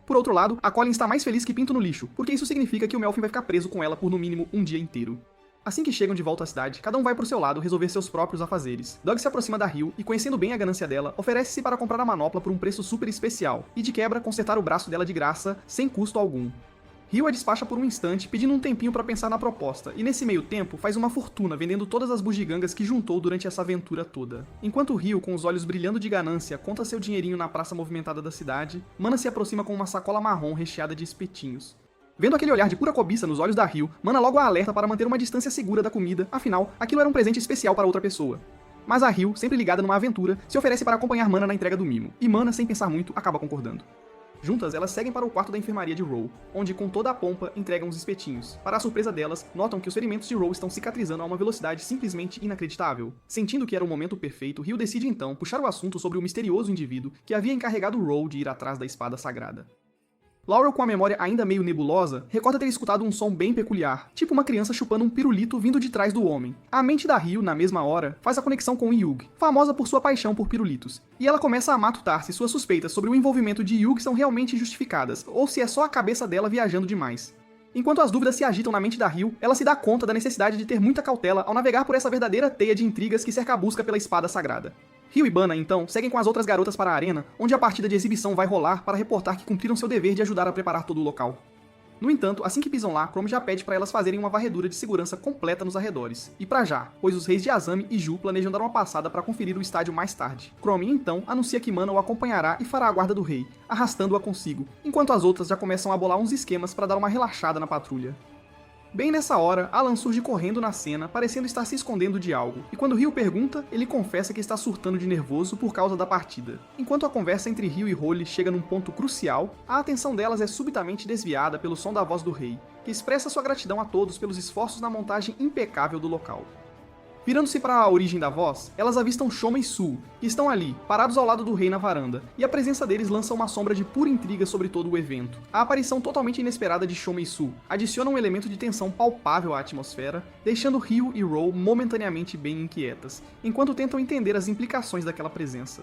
[SPEAKER 1] Por outro lado, a Colin está mais feliz que pinto no lixo, porque isso significa que o Melfin vai ficar preso com ela por no mínimo um dia inteiro. Assim que chegam de volta à cidade, cada um vai pro seu lado resolver seus próprios afazeres. Doug se aproxima da Ryo e, conhecendo bem a ganância dela, oferece-se para comprar a manopla por um preço super especial, e de quebra consertar o braço dela de graça, sem custo algum. Ryo a despacha por um instante, pedindo um tempinho para pensar na proposta, e nesse meio tempo faz uma fortuna vendendo todas as bugigangas que juntou durante essa aventura toda. Enquanto Ryo, com os olhos brilhando de ganância, conta seu dinheirinho na praça movimentada da cidade, Mana se aproxima com uma sacola marrom recheada de espetinhos. Vendo aquele olhar de pura cobiça nos olhos da Ryo, Mana logo a alerta para manter uma distância segura da comida, afinal, aquilo era um presente especial para outra pessoa. Mas a Ryo, sempre ligada numa aventura, se oferece para acompanhar Mana na entrega do mimo, e Mana, sem pensar muito, acaba concordando. Juntas, elas seguem para o quarto da enfermaria de Row, onde, com toda a pompa, entregam os espetinhos. Para a surpresa delas, notam que os ferimentos de Row estão cicatrizando a uma velocidade simplesmente inacreditável. Sentindo que era o momento perfeito, Ryo decide então puxar o assunto sobre o misterioso indivíduo que havia encarregado Row de ir atrás da espada sagrada. Laurel, com a memória ainda meio nebulosa, recorda ter escutado um som bem peculiar, tipo uma criança chupando um pirulito vindo de trás do homem. A mente da Ryo, na mesma hora, faz a conexão com Yugi, famosa por sua paixão por pirulitos, e ela começa a matutar se suas suspeitas sobre o envolvimento de Yugi são realmente justificadas, ou se é só a cabeça dela viajando demais. Enquanto as dúvidas se agitam na mente da Ryo, ela se dá conta da necessidade de ter muita cautela ao navegar por essa verdadeira teia de intrigas que cerca a busca pela espada sagrada. Ryo e Bana, então, seguem com as outras garotas para a arena, onde a partida de exibição vai rolar para reportar que cumpriram seu dever de ajudar a preparar todo o local. No entanto, assim que pisam lá, Chrome já pede para elas fazerem uma varredura de segurança completa nos arredores. E pra já, pois os reis de Azami e Ju planejam dar uma passada para conferir o estádio mais tarde. Chrome, então, anuncia que Mana o acompanhará e fará a guarda do rei, arrastando-a consigo, enquanto as outras já começam a bolar uns esquemas para dar uma relaxada na patrulha. Bem nessa hora, Alan surge correndo na cena, parecendo estar se escondendo de algo, e quando Ryo pergunta, ele confessa que está surtando de nervoso por causa da partida. Enquanto a conversa entre Ryo e Holly chega num ponto crucial, a atenção delas é subitamente desviada pelo som da voz do rei, que expressa sua gratidão a todos pelos esforços na montagem impecável do local. Virando-se para a origem da voz, elas avistam Shoma e Su, que estão ali, parados ao lado do rei na varanda, e a presença deles lança uma sombra de pura intriga sobre todo o evento. A aparição totalmente inesperada de Shoma e Su adiciona um elemento de tensão palpável à atmosfera, deixando Ryo e Ro momentaneamente bem inquietas, enquanto tentam entender as implicações daquela presença.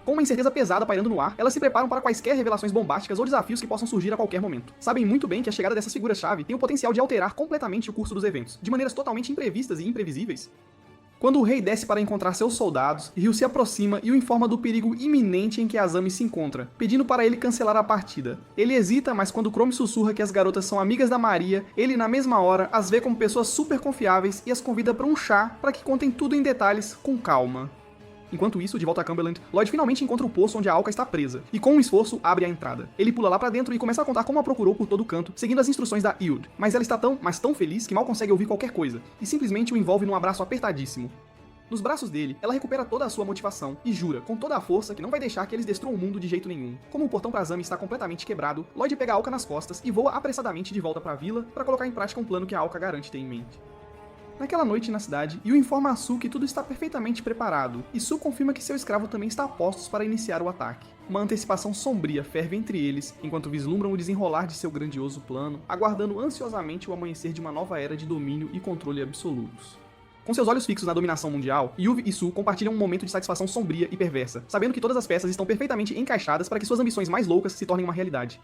[SPEAKER 1] Com uma incerteza pesada pairando no ar, elas se preparam para quaisquer revelações bombásticas ou desafios que possam surgir a qualquer momento. Sabem muito bem que a chegada dessas figuras-chave tem o potencial de alterar completamente o curso dos eventos, de maneiras totalmente imprevistas e imprevisíveis. Quando o rei desce para encontrar seus soldados, Ryo se aproxima e o informa do perigo iminente em que Azami se encontra, pedindo para ele cancelar a partida. Ele hesita, mas quando Chrome sussurra que as garotas são amigas da Maria, ele na mesma hora as vê como pessoas super confiáveis e as convida para um chá para que contem tudo em detalhes com calma. Enquanto isso, de volta a Cumberland, Lloyd finalmente encontra o poço onde a Alka está presa, e com um esforço abre a entrada. Ele pula lá pra dentro e começa a contar como a procurou por todo canto, seguindo as instruções da Iud, mas ela está tão feliz que mal consegue ouvir qualquer coisa, e simplesmente o envolve num abraço apertadíssimo. Nos braços dele, ela recupera toda a sua motivação e jura, com toda a força, que não vai deixar que eles destruam o mundo de jeito nenhum. Como o portão pra Azami está completamente quebrado, Lloyd pega a Alka nas costas e voa apressadamente de volta pra vila para colocar em prática um plano que a Alka garante ter em mente. Naquela noite na cidade, Yu informa a Su que tudo está perfeitamente preparado, e Su confirma que seu escravo também está a postos para iniciar o ataque. Uma antecipação sombria ferve entre eles, enquanto vislumbram o desenrolar de seu grandioso plano, aguardando ansiosamente o amanhecer de uma nova era de domínio e controle absolutos. Com seus olhos fixos na dominação mundial, Yuvi e Su compartilham um momento de satisfação sombria e perversa, sabendo que todas as peças estão perfeitamente encaixadas para que suas ambições mais loucas se tornem uma realidade.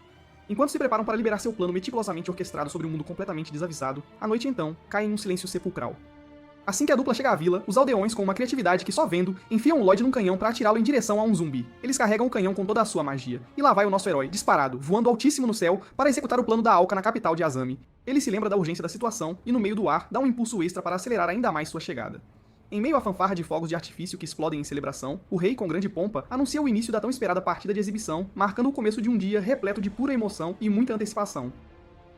[SPEAKER 1] Enquanto se preparam para liberar seu plano meticulosamente orquestrado sobre um mundo completamente desavisado, a noite então cai em um silêncio sepulcral. Assim que a dupla chega à vila, os aldeões, com uma criatividade que só vendo, enfiam o Lloyd num canhão para atirá-lo em direção a um zumbi. Eles carregam o canhão com toda a sua magia. E lá vai o nosso herói, disparado, voando altíssimo no céu, para executar o plano da Alka na capital de Azami. Ele se lembra da urgência da situação e, no meio do ar, dá um impulso extra para acelerar ainda mais sua chegada. Em meio à fanfarra de fogos de artifício que explodem em celebração, o rei, com grande pompa, anuncia o início da tão esperada partida de exibição, marcando o começo de um dia repleto de pura emoção e muita antecipação.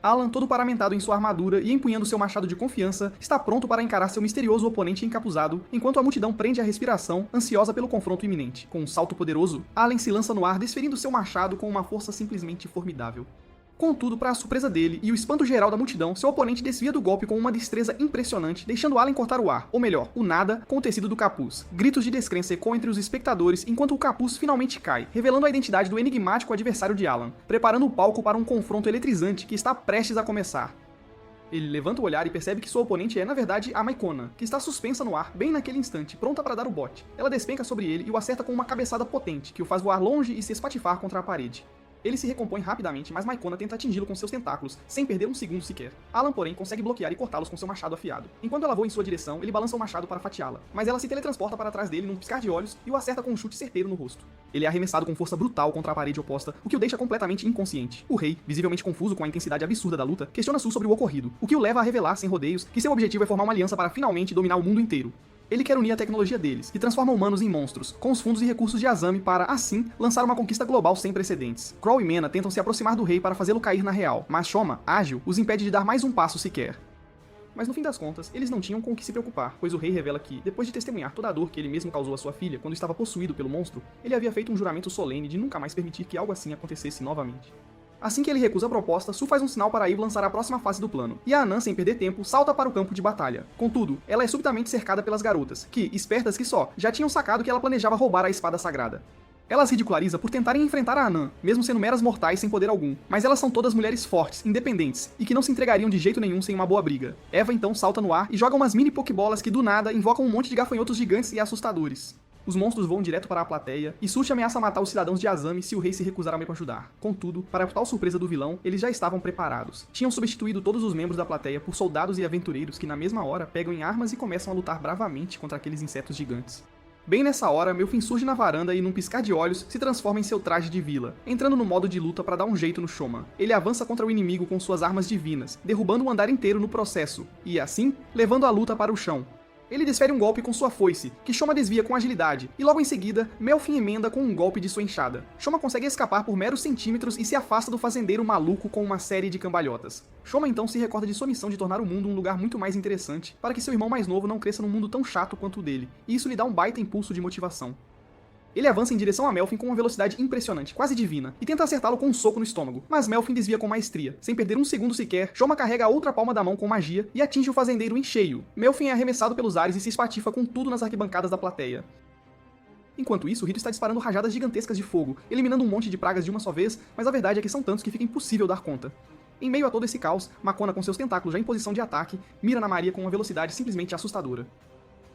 [SPEAKER 1] Alan, todo paramentado em sua armadura e empunhando seu machado de confiança, está pronto para encarar seu misterioso oponente encapuzado, enquanto a multidão prende a respiração, ansiosa pelo confronto iminente. Com um salto poderoso, Alan se lança no ar, desferindo seu machado com uma força simplesmente formidável. Contudo, para a surpresa dele e o espanto geral da multidão, seu oponente desvia do golpe com uma destreza impressionante, deixando Alan cortar o ar, ou melhor, o nada, com o tecido do capuz. Gritos de descrença ecoam entre os espectadores enquanto o capuz finalmente cai, revelando a identidade do enigmático adversário de Alan, preparando o palco para um confronto eletrizante que está prestes a começar. Ele levanta o olhar e percebe que sua oponente é, na verdade, a Maikona, que está suspensa no ar bem naquele instante, pronta para dar o bote. Ela despenca sobre ele e o acerta com uma cabeçada potente, que o faz voar longe e se espatifar contra a parede. Ele se recompõe rapidamente, mas Maikona tenta atingi-lo com seus tentáculos, sem perder um segundo sequer. Alan, porém, consegue bloquear e cortá-los com seu machado afiado. Enquanto ela voa em sua direção, ele balança o machado para fatiá-la, mas ela se teletransporta para trás dele num piscar de olhos e o acerta com um chute certeiro no rosto. Ele é arremessado com força brutal contra a parede oposta, o que o deixa completamente inconsciente. O rei, visivelmente confuso com a intensidade absurda da luta, questiona Su sobre o ocorrido, o que o leva a revelar, sem rodeios, que seu objetivo é formar uma aliança para finalmente dominar o mundo inteiro. Ele quer unir a tecnologia deles, que transforma humanos em monstros, com os fundos e recursos de Azami para, assim, lançar uma conquista global sem precedentes. Crow e Mena tentam se aproximar do rei para fazê-lo cair na real, mas Shoma, ágil, os impede de dar mais um passo sequer. Mas no fim das contas, eles não tinham com o que se preocupar, pois o rei revela que, depois de testemunhar toda a dor que ele mesmo causou à sua filha quando estava possuído pelo monstro, ele havia feito um juramento solene de nunca mais permitir que algo assim acontecesse novamente. Assim que ele recusa a proposta, Su faz um sinal para Eve lançar a próxima fase do plano, e a Anan, sem perder tempo, salta para o campo de batalha. Contudo, ela é subitamente cercada pelas garotas, que, espertas que só, já tinham sacado que ela planejava roubar a espada sagrada. Ela as ridiculariza por tentarem enfrentar a Anan, mesmo sendo meras mortais sem poder algum, mas elas são todas mulheres fortes, independentes, e que não se entregariam de jeito nenhum sem uma boa briga. Eva então salta no ar e joga umas mini pokébolas que do nada invocam um monte de gafanhotos gigantes e assustadores. Os monstros voam direto para a plateia, e Sushi ameaça matar os cidadãos de Azami se o rei se recusar a me ajudar. Contudo, para a total surpresa do vilão, eles já estavam preparados. Tinham substituído todos os membros da plateia por soldados e aventureiros que na mesma hora pegam em armas e começam a lutar bravamente contra aqueles insetos gigantes. Bem nessa hora, Melfin surge na varanda e num piscar de olhos se transforma em seu traje de vila, entrando no modo de luta para dar um jeito no Shoma. Ele avança contra o inimigo com suas armas divinas, derrubando o andar inteiro no processo, e assim, levando a luta para o chão. Ele desfere um golpe com sua foice, que Shoma desvia com agilidade, e logo em seguida, Melfin emenda com um golpe de sua enxada. Shoma consegue escapar por meros centímetros e se afasta do fazendeiro maluco com uma série de cambalhotas. Shoma então se recorda de sua missão de tornar o mundo um lugar muito mais interessante, para que seu irmão mais novo não cresça num mundo tão chato quanto o dele, e isso lhe dá um baita impulso de motivação. Ele avança em direção a Melfin com uma velocidade impressionante, quase divina, e tenta acertá-lo com um soco no estômago, mas Melfin desvia com maestria. Sem perder um segundo sequer, Shoma carrega a outra palma da mão com magia e atinge o fazendeiro em cheio. Melfin é arremessado pelos ares e se espatifa com tudo nas arquibancadas da plateia. Enquanto isso, Rito está disparando rajadas gigantescas de fogo, eliminando um monte de pragas de uma só vez, mas a verdade é que são tantos que fica impossível dar conta. Em meio a todo esse caos, Makona, com seus tentáculos já em posição de ataque, mira na Maria com uma velocidade simplesmente assustadora.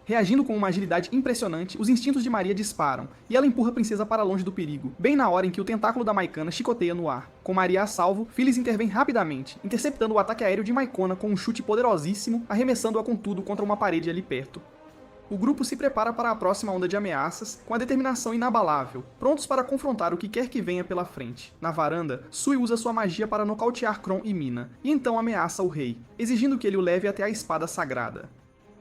[SPEAKER 1] Reagindo com uma agilidade impressionante, os instintos de Maria disparam, e ela empurra a princesa para longe do perigo, bem na hora em que o tentáculo da Maikana chicoteia no ar. Com Maria a salvo, Phyllis intervém rapidamente, interceptando o ataque aéreo de Maikona com um chute poderosíssimo, arremessando-a com tudo contra uma parede ali perto. O grupo se prepara para a próxima onda de ameaças, com a determinação inabalável, prontos para confrontar o que quer que venha pela frente. Na varanda, Sui usa sua magia para nocautear Kron e Mina, e então ameaça o rei, exigindo que ele o leve até a espada sagrada.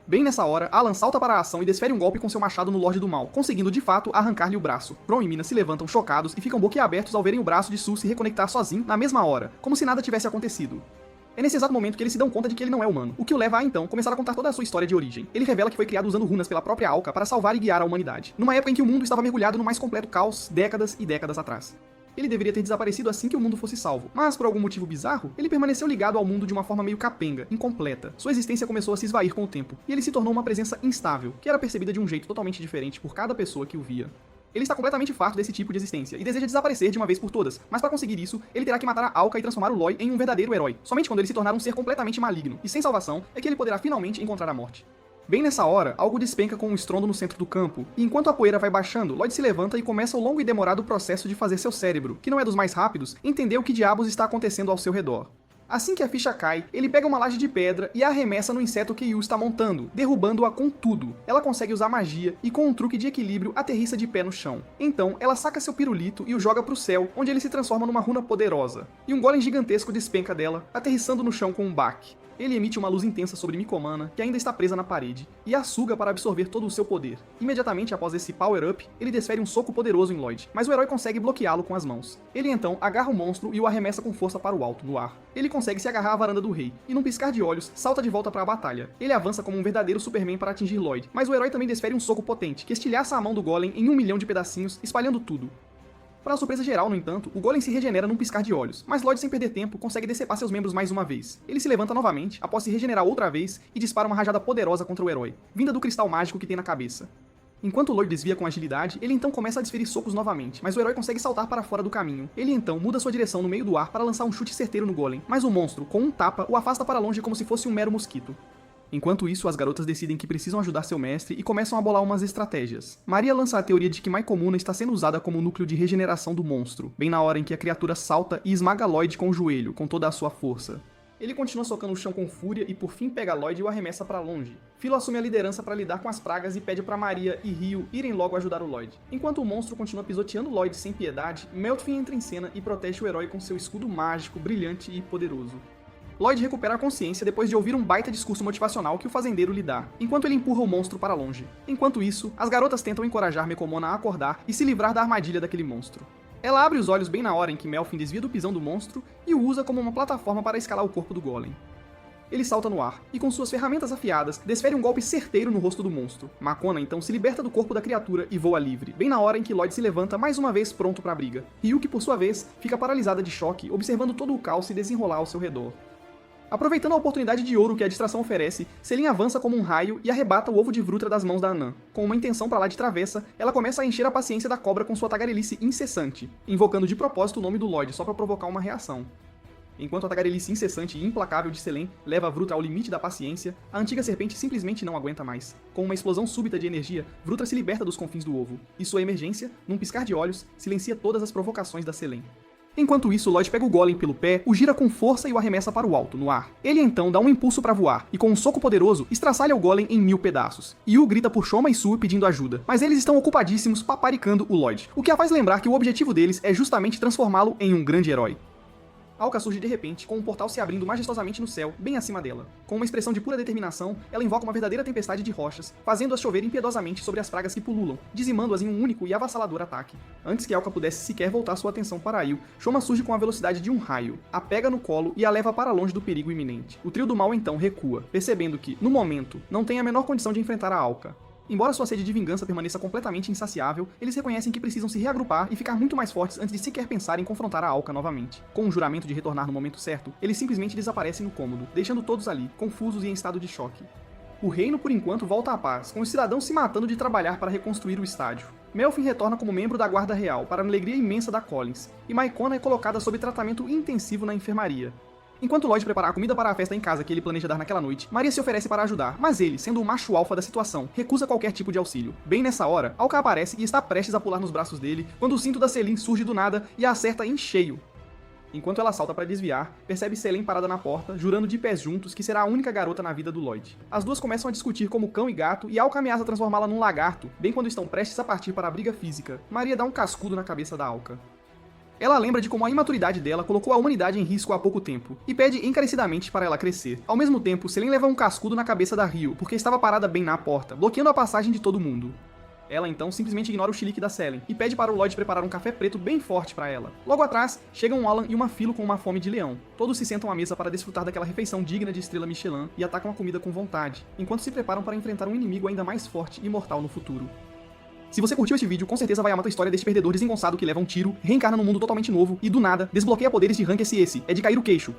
[SPEAKER 1] Bem nessa hora, Alan salta para a ação e desfere um golpe com seu machado no Lorde do Mal, conseguindo de fato arrancar-lhe o braço. Kron e Mina se levantam chocados e ficam boquiabertos ao verem o braço de Su se reconectar sozinho na mesma hora, como se nada tivesse acontecido. É nesse exato momento que eles se dão conta de que ele não é humano, o que o leva a então começar a contar toda a sua história de origem. Ele revela que foi criado usando runas pela própria Alka para salvar e guiar a humanidade, numa época em que o mundo estava mergulhado no mais completo caos, décadas e décadas atrás. Ele deveria ter desaparecido assim que o mundo fosse salvo, mas por algum motivo bizarro, ele permaneceu ligado ao mundo de uma forma meio capenga, incompleta. Sua existência começou a se esvair com o tempo, e ele se tornou uma presença instável, que era percebida de um jeito totalmente diferente por cada pessoa que o via. Ele está completamente farto desse tipo de existência, e deseja desaparecer de uma vez por todas, mas para conseguir isso, ele terá que matar a Alka e transformar o Loi em um verdadeiro herói. Somente quando ele se tornar um ser completamente maligno, e sem salvação, é que ele poderá finalmente encontrar a morte. Bem nessa hora, algo despenca com um estrondo no centro do campo, e enquanto a poeira vai baixando, Lloyd se levanta e começa o longo e demorado processo de fazer seu cérebro, que não é dos mais rápidos, entender o que diabos está acontecendo ao seu redor. Assim que a ficha cai, ele pega uma laje de pedra e a arremessa no inseto que Yu está montando, derrubando-a com tudo. Ela consegue usar magia e com um truque de equilíbrio aterrissa de pé no chão. Então, ela saca seu pirulito e o joga pro céu, onde ele se transforma numa runa poderosa. E um golem gigantesco despenca dela, aterrissando no chão com um baque. Ele emite uma luz intensa sobre Mikomana, que ainda está presa na parede, e a suga para absorver todo o seu poder. Imediatamente após esse power-up, ele desfere um soco poderoso em Lloyd, mas o herói consegue bloqueá-lo com as mãos. Ele então agarra o monstro e o arremessa com força para o alto, no ar. Ele consegue se agarrar à varanda do rei, e num piscar de olhos, salta de volta para a batalha. Ele avança como um verdadeiro Superman para atingir Lloyd, mas o herói também desfere um soco potente, que estilhaça a mão do golem em 1 milhão de pedacinhos, espalhando tudo. Para a surpresa geral, no entanto, o golem se regenera num piscar de olhos, mas Lloyd, sem perder tempo, consegue decepar seus membros mais uma vez. Ele se levanta novamente, após se regenerar outra vez, e dispara uma rajada poderosa contra o herói, vinda do cristal mágico que tem na cabeça. Enquanto Lloyd desvia com agilidade, ele então começa a desferir socos novamente, mas o herói consegue saltar para fora do caminho. Ele então muda sua direção no meio do ar para lançar um chute certeiro no golem, mas o monstro, com um tapa, o afasta para longe como se fosse um mero mosquito. Enquanto isso, as garotas decidem que precisam ajudar seu mestre e começam a bolar umas estratégias. Maria lança a teoria de que Maikomuna está sendo usada como núcleo de regeneração do monstro, bem na hora em que a criatura salta e esmaga Lloyd com o joelho, com toda a sua força. Ele continua socando o chão com fúria e por fim pega Lloyd e o arremessa para longe. Philo assume a liderança para lidar com as pragas e pede para Maria e Ryo irem logo ajudar o Lloyd. Enquanto o monstro continua pisoteando Lloyd sem piedade, Meltfin entra em cena e protege o herói com seu escudo mágico, brilhante e poderoso. Lloyd recupera a consciência depois de ouvir um baita discurso motivacional que o fazendeiro lhe dá, enquanto ele empurra o monstro para longe. Enquanto isso, as garotas tentam encorajar Mekomona a acordar e se livrar da armadilha daquele monstro. Ela abre os olhos bem na hora em que Melfin desvia do pisão do monstro e o usa como uma plataforma para escalar o corpo do golem. Ele salta no ar, e com suas ferramentas afiadas, desfere um golpe certeiro no rosto do monstro. Makona então se liberta do corpo da criatura e voa livre, bem na hora em que Lloyd se levanta mais uma vez pronto para a briga. Ryuki, por sua vez, fica paralisada de choque, observando todo o caos se desenrolar ao seu redor. Aproveitando a oportunidade de ouro que a distração oferece, Selin avança como um raio e arrebata o ovo de Vrutra das mãos da Anã. Com uma intenção pra lá de travessa, ela começa a encher a paciência da cobra com sua tagarelice incessante, invocando de propósito o nome do Lloyd só pra provocar uma reação. Enquanto a tagarelice incessante e implacável de Selene leva Vrutra ao limite da paciência, a antiga serpente simplesmente não aguenta mais. Com uma explosão súbita de energia, Vrutra se liberta dos confins do ovo, e sua emergência, num piscar de olhos, silencia todas as provocações da Selene. Enquanto isso, Lloyd pega o golem pelo pé, o gira com força e o arremessa para o alto, no ar. Ele então dá um impulso para voar, e com um soco poderoso, estraçalha o golem em 1000 pedaços. Yu grita por Shoma e Sue pedindo ajuda, mas eles estão ocupadíssimos paparicando o Lloyd, o que a faz lembrar que o objetivo deles é justamente transformá-lo em um grande herói. Alka surge de repente, com um portal se abrindo majestosamente no céu, bem acima dela. Com uma expressão de pura determinação, ela invoca uma verdadeira tempestade de rochas, fazendo-as chover impiedosamente sobre as pragas que pululam, dizimando-as em um único e avassalador ataque. Antes que Alka pudesse sequer voltar sua atenção para Yu, Shoma surge com a velocidade de um raio, a pega no colo e a leva para longe do perigo iminente. O trio do mal então recua, percebendo que, no momento, não tem a menor condição de enfrentar a Alka. Embora sua sede de vingança permaneça completamente insaciável, eles reconhecem que precisam se reagrupar e ficar muito mais fortes antes de sequer pensar em confrontar a Alka novamente. Com um juramento de retornar no momento certo, eles simplesmente desaparecem no cômodo, deixando todos ali, confusos e em estado de choque. O reino, por enquanto, volta à paz, com os cidadãos se matando de trabalhar para reconstruir o estádio. Melfin retorna como membro da Guarda Real, para a alegria imensa da Collins, e Maikona é colocada sob tratamento intensivo na enfermaria. Enquanto Lloyd prepara a comida para a festa em casa que ele planeja dar naquela noite, Maria se oferece para ajudar, mas ele, sendo o macho alfa da situação, recusa qualquer tipo de auxílio. Bem nessa hora, Alka aparece e está prestes a pular nos braços dele, quando o cinto da Selene surge do nada e a acerta em cheio. Enquanto ela salta para desviar, percebe Selene parada na porta, jurando de pés juntos que será a única garota na vida do Lloyd. As duas começam a discutir como cão e gato, e Alka ameaça transformá-la num lagarto, bem quando estão prestes a partir para a briga física. Maria dá um cascudo na cabeça da Alka. Ela lembra de como a imaturidade dela colocou a humanidade em risco há pouco tempo, e pede encarecidamente para ela crescer. Ao mesmo tempo, Selene leva um cascudo na cabeça da Rio, porque estava parada bem na porta, bloqueando a passagem de todo mundo. Ela então simplesmente ignora o chilique da Selene, e pede para o Lloyd preparar um café preto bem forte para ela. Logo atrás, chegam um Alan e uma Philo com uma fome de leão. Todos se sentam à mesa para desfrutar daquela refeição digna de estrela Michelin, e atacam a comida com vontade, enquanto se preparam para enfrentar um inimigo ainda mais forte e mortal no futuro. Se você curtiu este vídeo, com certeza vai amar a história deste perdedor desengonçado que leva um tiro, reencarna num mundo totalmente novo e, do nada, desbloqueia poderes de rank SS, é de cair o queixo.